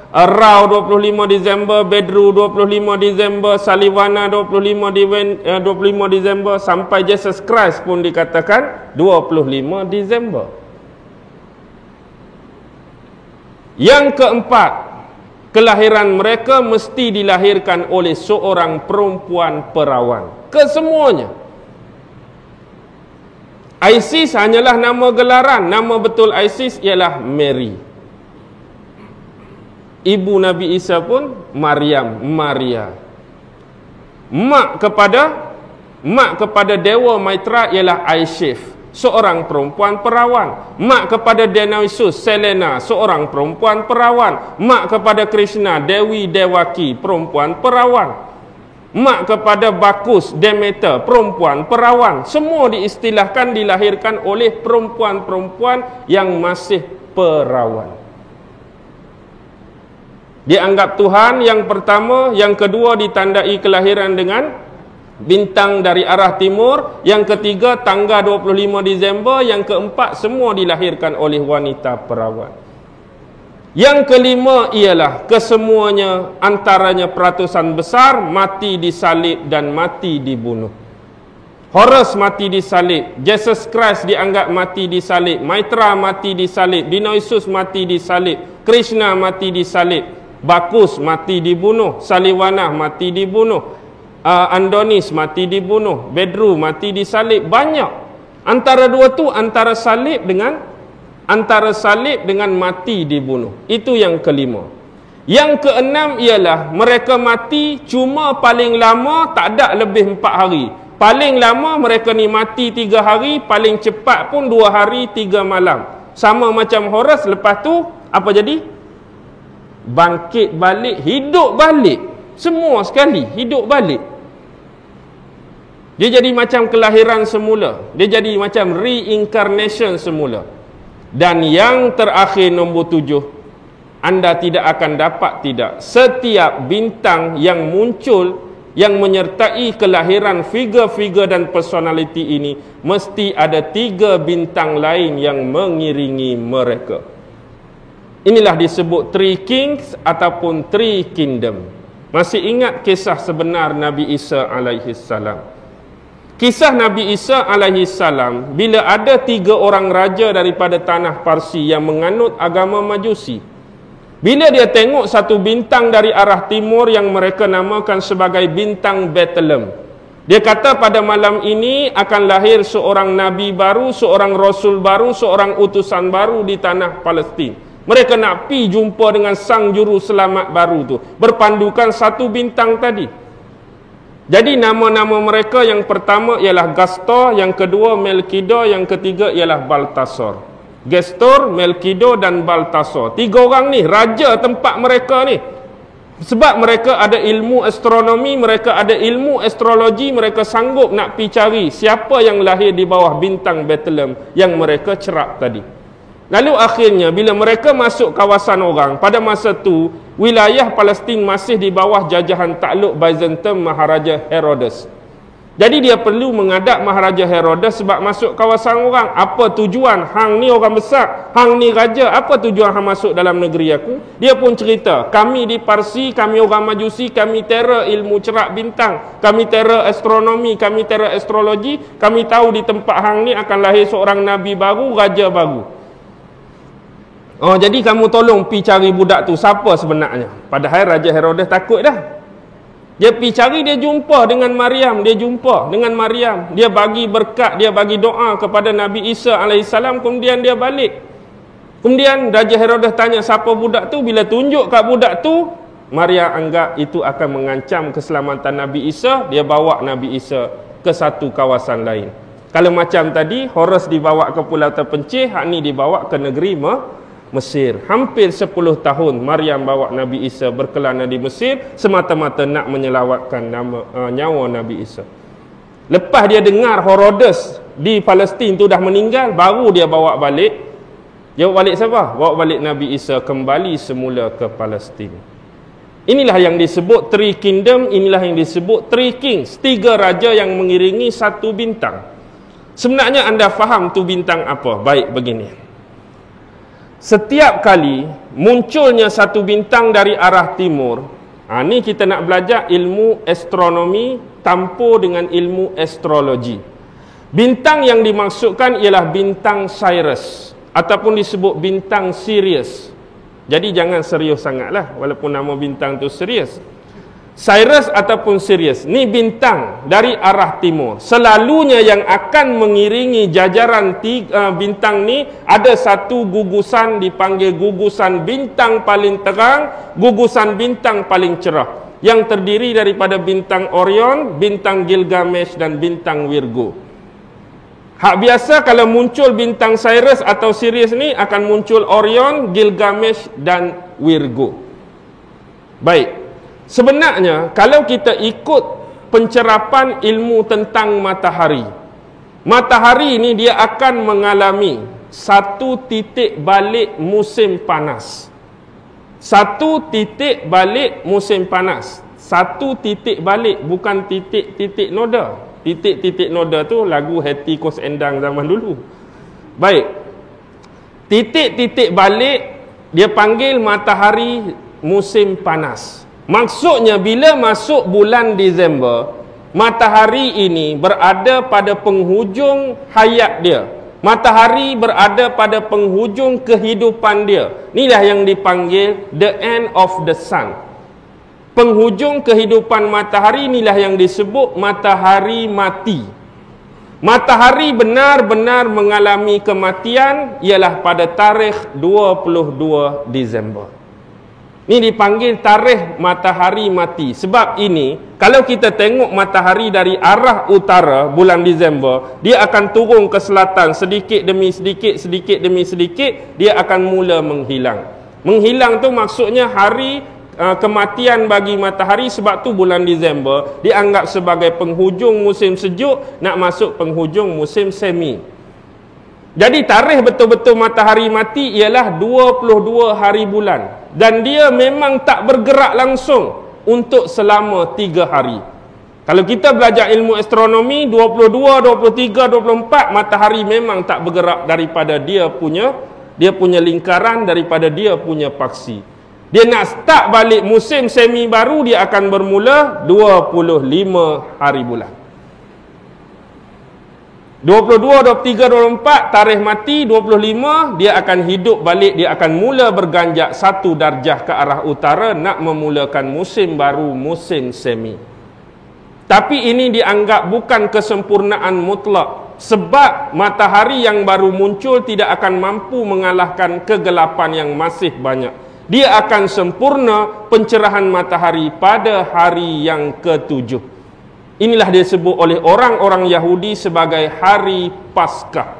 Rao 25 Disember, Bedru 25 Disember, Saliwana 25 Disember, sampai Jesus Christ pun dikatakan 25 Disember. Yang keempat, kelahiran mereka mesti dilahirkan oleh seorang perempuan perawan. Kesemuanya. Isis hanyalah nama gelaran. Nama betul Isis ialah Mary. Ibu Nabi Isa pun Maryam, Maria. Mak kepada Dewa Maitra ialah Aishif, seorang perempuan perawan. Mak kepada Dionysus, Selena, seorang perempuan perawan. Mak kepada Krishna, Dewi Dewaki, perempuan perawan. Mak kepada Bakus, Demeter, perempuan perawan. Semua diistilahkan dilahirkan oleh perempuan-perempuan yang masih perawan. Dianggap Tuhan yang pertama, yang kedua ditandai kelahiran dengan bintang dari arah timur, yang ketiga tanggal 25 Disember, yang keempat semua dilahirkan oleh wanita perawan. Yang kelima ialah kesemuanya antaranya peratusan besar mati disalib dan mati dibunuh. Horus mati disalib, Jesus Christ dianggap mati disalib, Maitra mati disalib, Dionysus mati disalib, Krishna mati disalib, Bakus mati dibunuh, Saliwana mati dibunuh, Andonis mati dibunuh, Bedru mati disalib. Banyak. Antara dua tu antara salib dengan mati dibunuh. Itu yang kelima. Yang keenam ialah mereka mati cuma paling lama tak ada lebih 4 hari. Paling lama mereka ni mati 3 hari, paling cepat pun 2 hari 3 malam. Sama macam Horus, lepas tu apa jadi? Bangkit balik, hidup balik. Semua sekali hidup balik. Dia jadi macam kelahiran semula. Dia jadi macam reincarnation semula. Dan yang terakhir nombor 7, anda tidak akan dapat tidak, setiap bintang yang muncul yang menyertai kelahiran figure-figure dan personality ini mesti ada 3 bintang lain yang mengiringi mereka. Inilah disebut 3 kings ataupun 3 kingdom. Masih ingat kisah sebenar Nabi Isa alaihi salam? Kisah Nabi Isa alaihi salam, bila ada 3 orang raja daripada tanah Parsi yang menganut agama Majusi. Bila dia tengok satu bintang dari arah timur yang mereka namakan sebagai bintang Bethlehem, dia kata pada malam ini akan lahir seorang nabi baru, seorang rasul baru, seorang utusan baru di tanah Palestin. Mereka nak pi jumpa dengan sang juru selamat baru tu, berpandukan satu bintang tadi. Jadi nama-nama mereka yang pertama ialah Gastor, yang kedua Melkido, yang ketiga ialah Baltasar. Gestor, Melkido dan Baltasar. 3 orang ni raja tempat mereka ni. Sebab mereka ada ilmu astronomi, mereka ada ilmu astrologi, mereka sanggup nak pi cari siapa yang lahir di bawah bintang Bethlehem yang mereka cerap tadi. Lalu akhirnya bila mereka masuk kawasan orang, pada masa tu wilayah Palestin masih di bawah jajahan takluk Byzantium Maharaja Herodes. Jadi dia perlu mengadap Maharaja Herodes sebab masuk kawasan orang. Apa tujuan? Hang ni orang besar, hang ni raja, apa tujuan hang masuk dalam negeri aku? Dia pun cerita, kami di Parsi, kami orang Majusi, kami terror ilmu cerap bintang, kami terror astronomi, kami terror astrologi, kami tahu di tempat hang ni akan lahir seorang nabi baru, raja baru. Oh, jadi kamu tolong pi cari budak tu siapa sebenarnya. Padahal Raja Herodes takut dah. Dia pi cari, dia jumpa dengan Maryam, dia bagi berkat, dia bagi doa kepada Nabi Isa alaihissalam, kemudian dia balik. Kemudian Raja Herodes tanya siapa budak tu. Bila tunjuk kat budak tu, Maryam anggap itu akan mengancam keselamatan Nabi Isa. Dia bawa Nabi Isa ke satu kawasan lain. Kalau macam tadi Horus dibawa ke Pulau Terpencil, hak ni dibawa ke negeri Mesir. Hampir 10 tahun Maryam bawa Nabi Isa berkelana di Mesir semata-mata nak menyelamatkan nyawa Nabi Isa. Lepas dia dengar Herodes di Palestin tu dah meninggal, baru dia bawa balik. Dia bawa balik siapa? Bawa balik Nabi Isa kembali semula ke Palestin. Inilah yang disebut Three Kingdom, inilah yang disebut Three Kings, 3 raja yang mengiringi satu bintang. Sebenarnya anda faham tu bintang apa? Baik, begini. Setiap kali munculnya satu bintang dari arah timur, ni kita nak belajar ilmu astronomi campur dengan ilmu astrologi. Bintang yang dimaksudkan ialah bintang Sirius ataupun disebut bintang Sirius. Jadi jangan serius sangatlah walaupun nama bintang tu Sirius. Sirius ataupun Sirius ni bintang dari arah timur. Selalunya yang akan mengiringi jajaran bintang ni ada satu gugusan dipanggil gugusan bintang paling terang, gugusan bintang paling cerah, yang terdiri daripada bintang Orion, bintang Gilgamesh dan bintang Virgo. Hak biasa kalau muncul bintang Sirius atau Sirius ni akan muncul Orion, Gilgamesh dan Virgo. Baik. Sebenarnya kalau kita ikut pencerapan ilmu tentang matahari, matahari ini dia akan mengalami satu titik balik musim panas. Satu titik balik musim panas. Satu titik balik, bukan titik-titik noda. Titik-titik noda tu lagu Heti Kos Endang zaman dulu. Baik. Titik-titik balik dia panggil matahari musim panas. Maksudnya bila masuk bulan Disember, matahari ini berada pada penghujung hayat dia. Matahari berada pada penghujung kehidupan dia. Inilah yang dipanggil the end of the sun. Penghujung kehidupan matahari inilah yang disebut matahari mati. Matahari benar-benar mengalami kematian ialah pada tarikh 22 Disember. Ini dipanggil tarikh matahari mati. Sebab ini, kalau kita tengok matahari dari arah utara bulan Disember, dia akan turun ke selatan sedikit demi sedikit, sedikit demi sedikit, dia akan mula menghilang. Menghilang tu maksudnya hari kematian bagi matahari. Sebab tu bulan Disember dianggap sebagai penghujung musim sejuk, nak masuk penghujung musim semi. Jadi tarikh betul-betul matahari mati ialah 22 hari bulan. Dan dia memang tak bergerak langsung untuk selama 3 hari. Kalau kita belajar ilmu astronomi, 22, 23, 24, matahari memang tak bergerak daripada dia punya lingkaran, daripada dia punya paksi. Dia nak start balik musim semi baru, dia akan bermula 25 hari bulan. 22, 23, 24 tarikh mati, 25 dia akan hidup balik, dia akan mula berganjak satu darjah ke arah utara nak memulakan musim baru, musim semi. Tapi ini dianggap bukan kesempurnaan mutlak. Sebab matahari yang baru muncul tidak akan mampu mengalahkan kegelapan yang masih banyak. Dia akan sempurna pencerahan matahari pada hari yang ke-7. Inilah disebut oleh orang-orang Yahudi sebagai hari Paskah.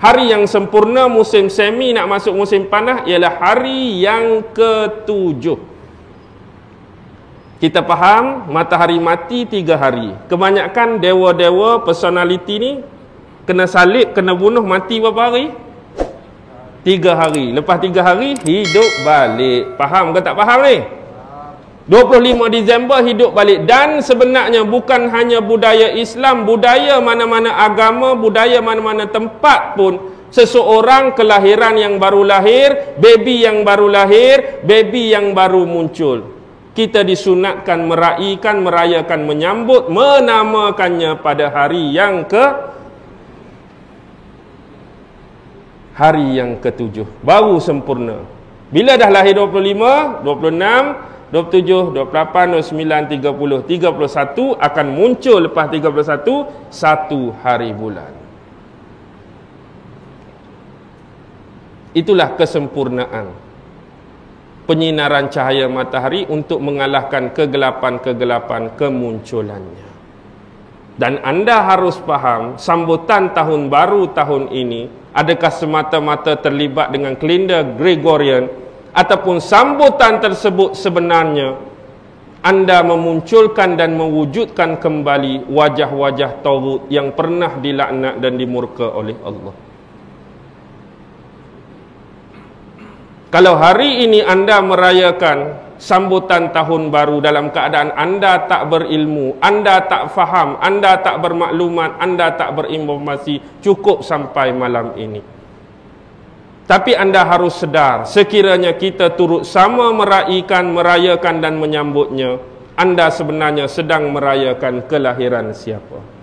Hari yang sempurna musim semi nak masuk musim panas ialah hari yang ke-7. Kita faham matahari mati 3 hari. Kebanyakan dewa-dewa personality ni kena salib, kena bunuh, mati berapa hari? 3 hari. Lepas 3 hari hidup balik. Faham ke tak faham ni? 25 Disember hidup balik. Dan sebenarnya bukan hanya budaya Islam, budaya mana-mana agama, budaya mana-mana tempat pun, seseorang kelahiran yang baru lahir, baby yang baru lahir, baby yang baru muncul, kita disunatkan meraihkan, merayakan, menyambut, menamakannya pada hari yang ke-7. Baru sempurna. Bila dah lahir 25, 26, 27, 28, 29, 30, 31 akan muncul lepas 31 1 hari bulan. Itulah kesempurnaan penyinaran cahaya matahari untuk mengalahkan kegelapan-kegelapan kemunculannya. Dan anda harus faham, sambutan tahun baru tahun ini adakah semata-mata terlibat dengan kalender Gregorian, ataupun sambutan tersebut sebenarnya anda memunculkan dan mewujudkan kembali wajah-wajah Taghut yang pernah dilaknat dan dimurka oleh Allah. Kalau hari ini anda merayakan sambutan tahun baru dalam keadaan anda tak berilmu, anda tak faham, anda tak bermaklumat, anda tak berinformasi cukup sampai malam ini. Tapi anda harus sedar, sekiranya kita turut sama merayakan dan menyambutnya, anda sebenarnya sedang merayakan kelahiran siapa?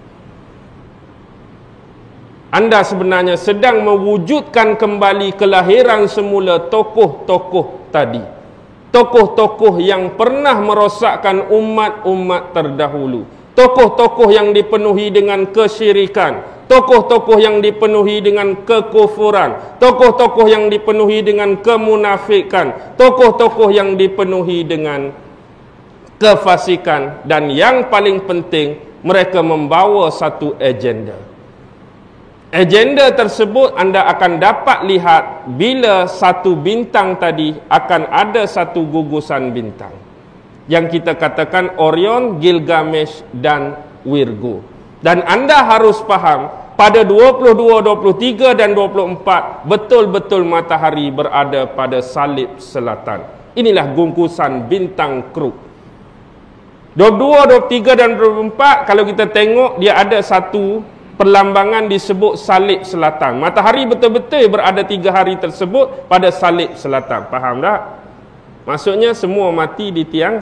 Anda sebenarnya sedang mewujudkan kembali kelahiran semula tokoh-tokoh tadi. Tokoh-tokoh yang pernah merosakkan umat-umat terdahulu. Tokoh-tokoh yang dipenuhi dengan kesyirikan. Tokoh-tokoh yang dipenuhi dengan kekufuran. Tokoh-tokoh yang dipenuhi dengan kemunafikan. Tokoh-tokoh yang dipenuhi dengan kefasikan. Dan yang paling penting, mereka membawa satu agenda. Agenda tersebut anda akan dapat lihat bila satu bintang tadi akan ada satu gugusan bintang yang kita katakan Orion, Gilgamesh dan Virgo. Dan anda harus faham pada 22, 23 dan 24 betul-betul matahari berada pada salib selatan. Inilah gugusan bintang Kruk. 22, 23 dan 24 kalau kita tengok dia ada satu perlambangan disebut salib selatan. Matahari betul-betul berada 3 hari tersebut pada salib selatan. Faham tak? Maksudnya semua mati di tiang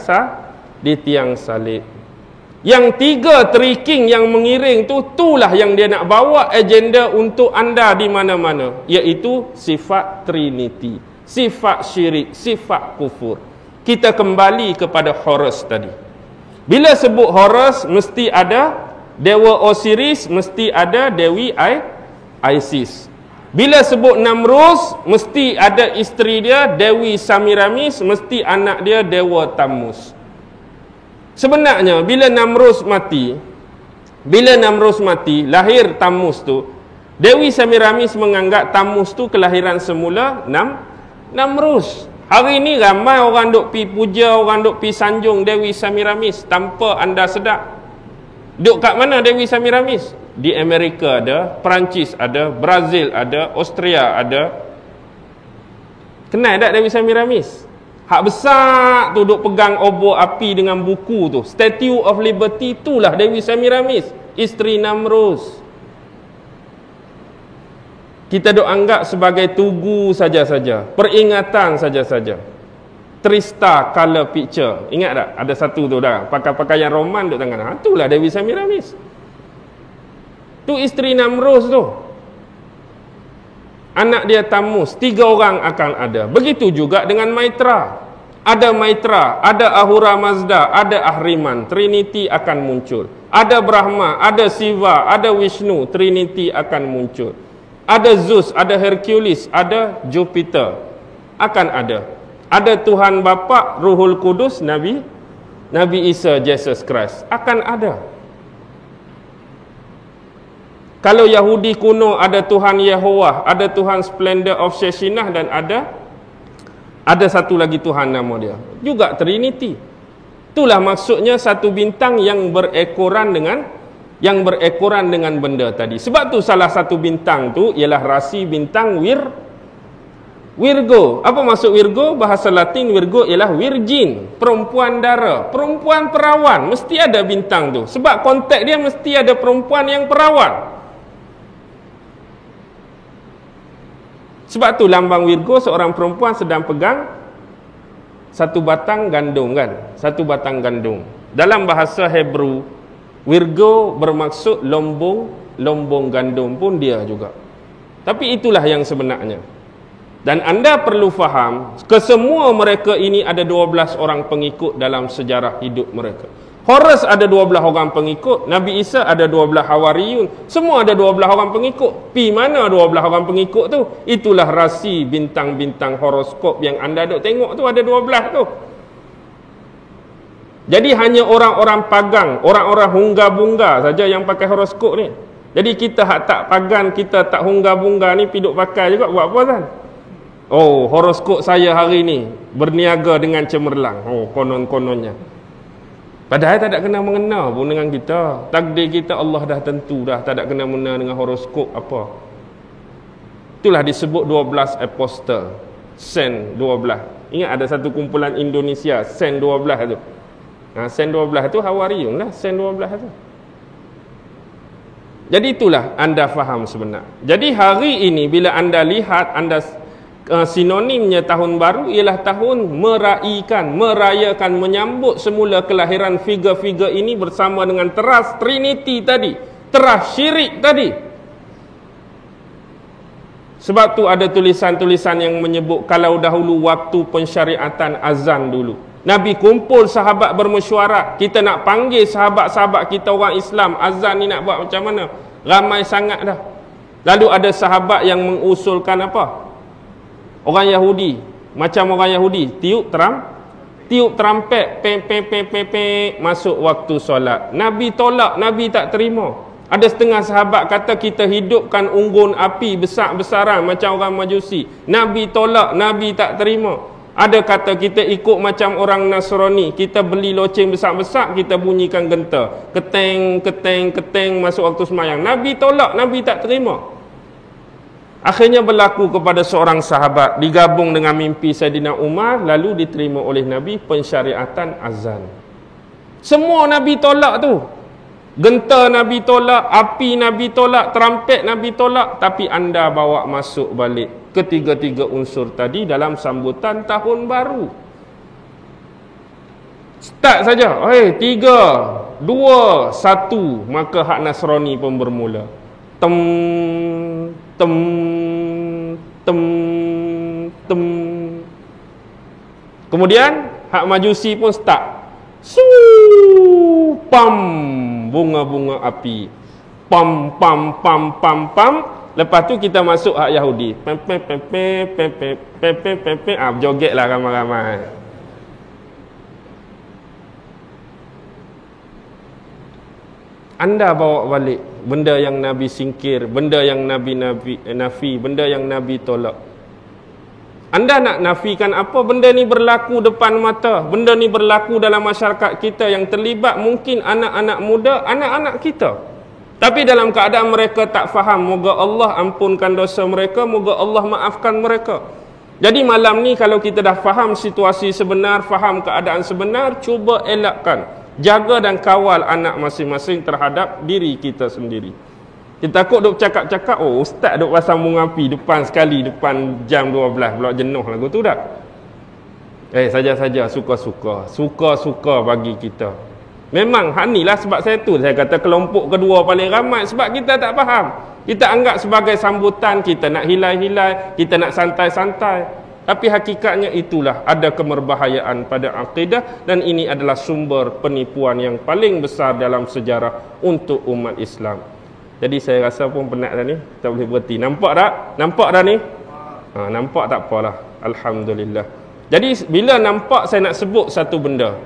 salib. Yang 3 triking yang mengiring itulah yang dia nak bawa agenda untuk anda di mana-mana, iaitu sifat Trinity, sifat syirik, sifat kufur. Kita kembali kepada Horus tadi. Bila sebut Horus mesti ada Dewa Osiris, mesti ada Dewi Isis. Bila sebut Namrus, mesti ada isteri dia Dewi Samiramis, mesti anak dia Dewa Tammuz. Sebenarnya bila Namrus mati, lahir Tammuz tu, Dewi Samiramis menganggap Tammuz tu kelahiran semula Namrus. Hari ini ramai orang duk pi puja, orang duk pi sanjung Dewi Samiramis tanpa anda sedar. Duk kat mana Dewi Samiramis? Di Amerika ada, Perancis ada, Brazil ada, Austria ada. Kenal tak Dewi Samiramis? Hak besar tu duk pegang obor api dengan buku tu. Statue of Liberty itulah Dewi Samiramis, isteri Namrus. Kita duk anggap sebagai tugu saja-saja, peringatan saja-saja. Trista color picture. Ingat tak? Ada satu tu dah. Pakaian roman duk tangan. Itulah Dewi Samiramis. Tu isteri Namrus tu. Anak dia Tammuz. 3 orang akan ada. Begitu juga dengan Maitra. Ada Maitra, ada Ahura Mazda, ada Ahriman. Trinity akan muncul. Ada Brahma, ada Siva, ada Vishnu, Trinity akan muncul. Ada Zeus, ada Hercules, ada Jupiter. Akan ada. Ada Tuhan Bapa, Ruhul Kudus, Nabi Isa, Jesus Christ. Akan ada. Kalau Yahudi kuno ada Tuhan Yehovah, ada Tuhan Splendor of Sheshinah, dan ada satu lagi Tuhan nama dia. Juga Trinity. Itulah maksudnya satu bintang yang berekoran dengan benda tadi. Sebab tu salah satu bintang tu ialah rasi bintang Virgo. Apa maksud Virgo? Bahasa Latin Virgo ialah virgin, perempuan dara, perempuan perawan. Mesti ada bintang tu. Sebab konteks dia mesti ada perempuan yang perawan. Sebab tu lambang Virgo, seorang perempuan sedang pegang satu batang gandum kan? Satu batang gandum. Dalam bahasa Hebrew, Virgo bermaksud lombong gandum pun dia juga. Tapi itulah yang sebenarnya. Dan anda perlu faham, kesemua mereka ini ada 12 orang pengikut dalam sejarah hidup mereka. Horus ada 12 orang pengikut, Nabi Isa ada 12 Hawariyun, semua ada 12 orang pengikut. Pi mana 12 orang pengikut tu? Itulah rasi bintang-bintang horoskop yang anda duk tengok tu, ada 12 tu. Jadi hanya orang-orang pagang, orang-orang hungga-bunga saja yang pakai horoskop ni. Jadi kita tak pagan, kita tak hungga-bunga ni piduk pakai juga, buat apa kan? Oh, horoskop saya hari ni berniaga dengan cemerlang. Oh, konon-kononnya. Padahal tak ada kena mengena pun dengan kita. Takdir kita Allah dah tentu dah, tak ada kena mengena dengan horoskop apa. Itulah disebut 12 apostle, Sen 12. Ingat ada satu kumpulan Indonesia, Sen 12 tu. Sen 12 tu Hawariyun lah, Sen 12 tu. Jadi itulah anda faham sebenar. Jadi hari ini bila anda lihat, sinonimnya tahun baru ialah tahun merayakan, menyambut semula kelahiran figure-figure ini bersama dengan teras Trinity tadi, teras syirik tadi. Sebab tu ada tulisan-tulisan yang menyebut kalau dahulu waktu pensyariatan azan dulu, Nabi kumpul sahabat bermesyuarat, kita nak panggil sahabat-sahabat kita orang Islam, azan ni nak buat macam mana? Ramai sangat dah. Lalu ada sahabat yang mengusulkan apa? Orang Yahudi, macam orang Yahudi, tiup terampet, masuk waktu solat. Nabi tolak, Nabi tak terima. Ada setengah sahabat kata kita hidupkan unggun api besar-besaran macam orang Majusi. Nabi tolak, Nabi tak terima. Ada kata kita ikut macam orang Nasrani, kita beli loceng besar-besar, kita bunyikan genta, keteng masuk waktu sembahyang. Nabi tolak, Nabi tak terima. Akhirnya berlaku kepada seorang sahabat, digabung dengan mimpi Saidina Umar, lalu diterima oleh Nabi pensyariatan azan. Semua Nabi tolak tu. Genta Nabi tolak, api Nabi tolak, terampet Nabi tolak, tapi anda bawa masuk balik ketiga-tiga unsur tadi dalam sambutan tahun baru. Start saja. 3, 2, 1, maka hak Nasrani pun bermula. Tem. Kemudian hak Majusi pun start. Pam, bunga-bunga api. Pam. Lepas tu kita masuk hak Yahudi. Jogetlah ramai-ramai. Anda bawa balik benda yang Nabi singkir, benda yang Nabi nafi, benda yang Nabi tolak. Anda nak nafikan apa? Benda ni berlaku depan mata, benda ni berlaku dalam masyarakat kita yang terlibat mungkin anak-anak muda, anak-anak kita. Tapi dalam keadaan mereka tak faham, moga Allah ampunkan dosa mereka, moga Allah maafkan mereka. Jadi malam ni kalau kita dah faham situasi sebenar, faham keadaan sebenar, cuba elakkan. Jaga dan kawal anak masing-masing terhadap diri kita sendiri. Kita takut duk cakap-cakap, oh ustaz duk pasang bunga api depan sekali, depan jam 12, pula jenuh lagu tu dah. Saja-saja, suka-suka bagi kita. Memang hak ni lah sebab saya kata kelompok kedua paling ramai, sebab kita tak faham. Kita anggap sebagai sambutan, kita nak hilai-hilai, kita nak santai-santai. Tapi hakikatnya itulah ada kemerbahayaan pada akidah, dan ini adalah sumber penipuan yang paling besar dalam sejarah untuk umat Islam. Jadi saya rasa pun penat dah ni, kita boleh berhenti. Nampak tak? Nampak dah ni? Nampak tak apalah. Alhamdulillah. Jadi bila nampak, saya nak sebut satu benda.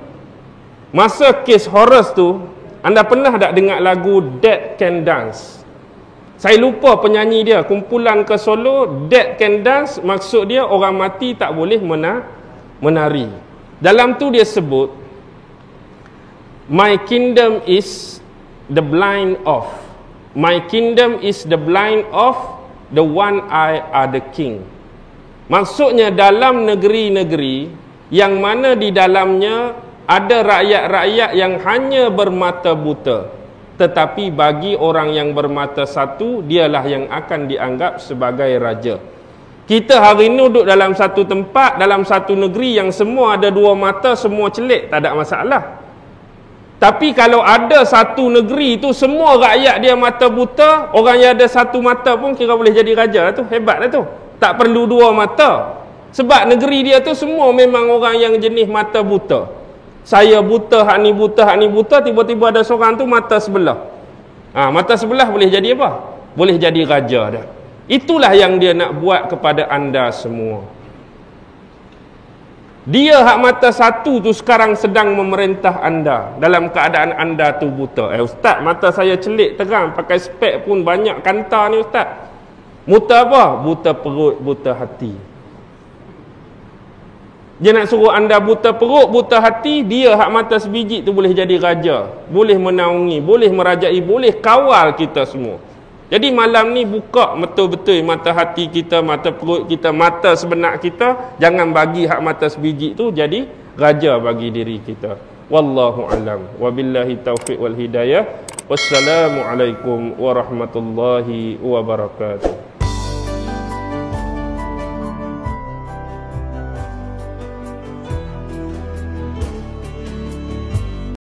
Masa kes Horus tu, anda pernah tak dengar lagu Dead Can Dance? Saya lupa penyanyi dia, kumpulan ke Solo. Dead Can Dance, maksud dia orang mati tak boleh menari. Dalam tu dia sebut, My kingdom is the blind of. My kingdom is the blind of, the one eye are the king. Maksudnya dalam negeri-negeri yang mana di dalamnya ada rakyat-rakyat yang hanya bermata buta, tetapi bagi orang yang bermata satu, dialah yang akan dianggap sebagai raja. Kita hari ini duduk dalam satu tempat, dalam satu negeri yang semua ada dua mata, semua celik, tak ada masalah. Tapi kalau ada satu negeri itu semua rakyat dia mata buta, orang yang ada satu mata pun kira boleh jadi raja tu. Hebat lah tu. Tak perlu dua mata. Sebab negeri dia tu semua memang orang yang jenis mata buta. Saya buta, hak ni buta, hak ni buta, tiba-tiba ada seorang tu mata sebelah. Mata sebelah boleh jadi apa? Boleh jadi raja dah. Itulah yang dia nak buat kepada anda semua. Dia hak mata satu tu sekarang sedang memerintah anda dalam keadaan anda tu buta. Ustaz, mata saya celik terang, pakai spek pun banyak kanta ni ustaz. Buta apa? Buta perut, buta hati. Dia nak suruh anda buta perut, buta hati, dia hak mata sebiji tu boleh jadi raja, boleh menaungi, boleh merajai, boleh kawal kita semua. Jadi malam ni buka betul-betul mata hati kita, mata perut kita, mata sebenak kita. Jangan bagi hak mata sebiji tu jadi raja bagi diri kita. Wallahu alam. Wabillahi taufiq wal hidayah. Wassalamualaikum warahmatullahi wabarakatuh.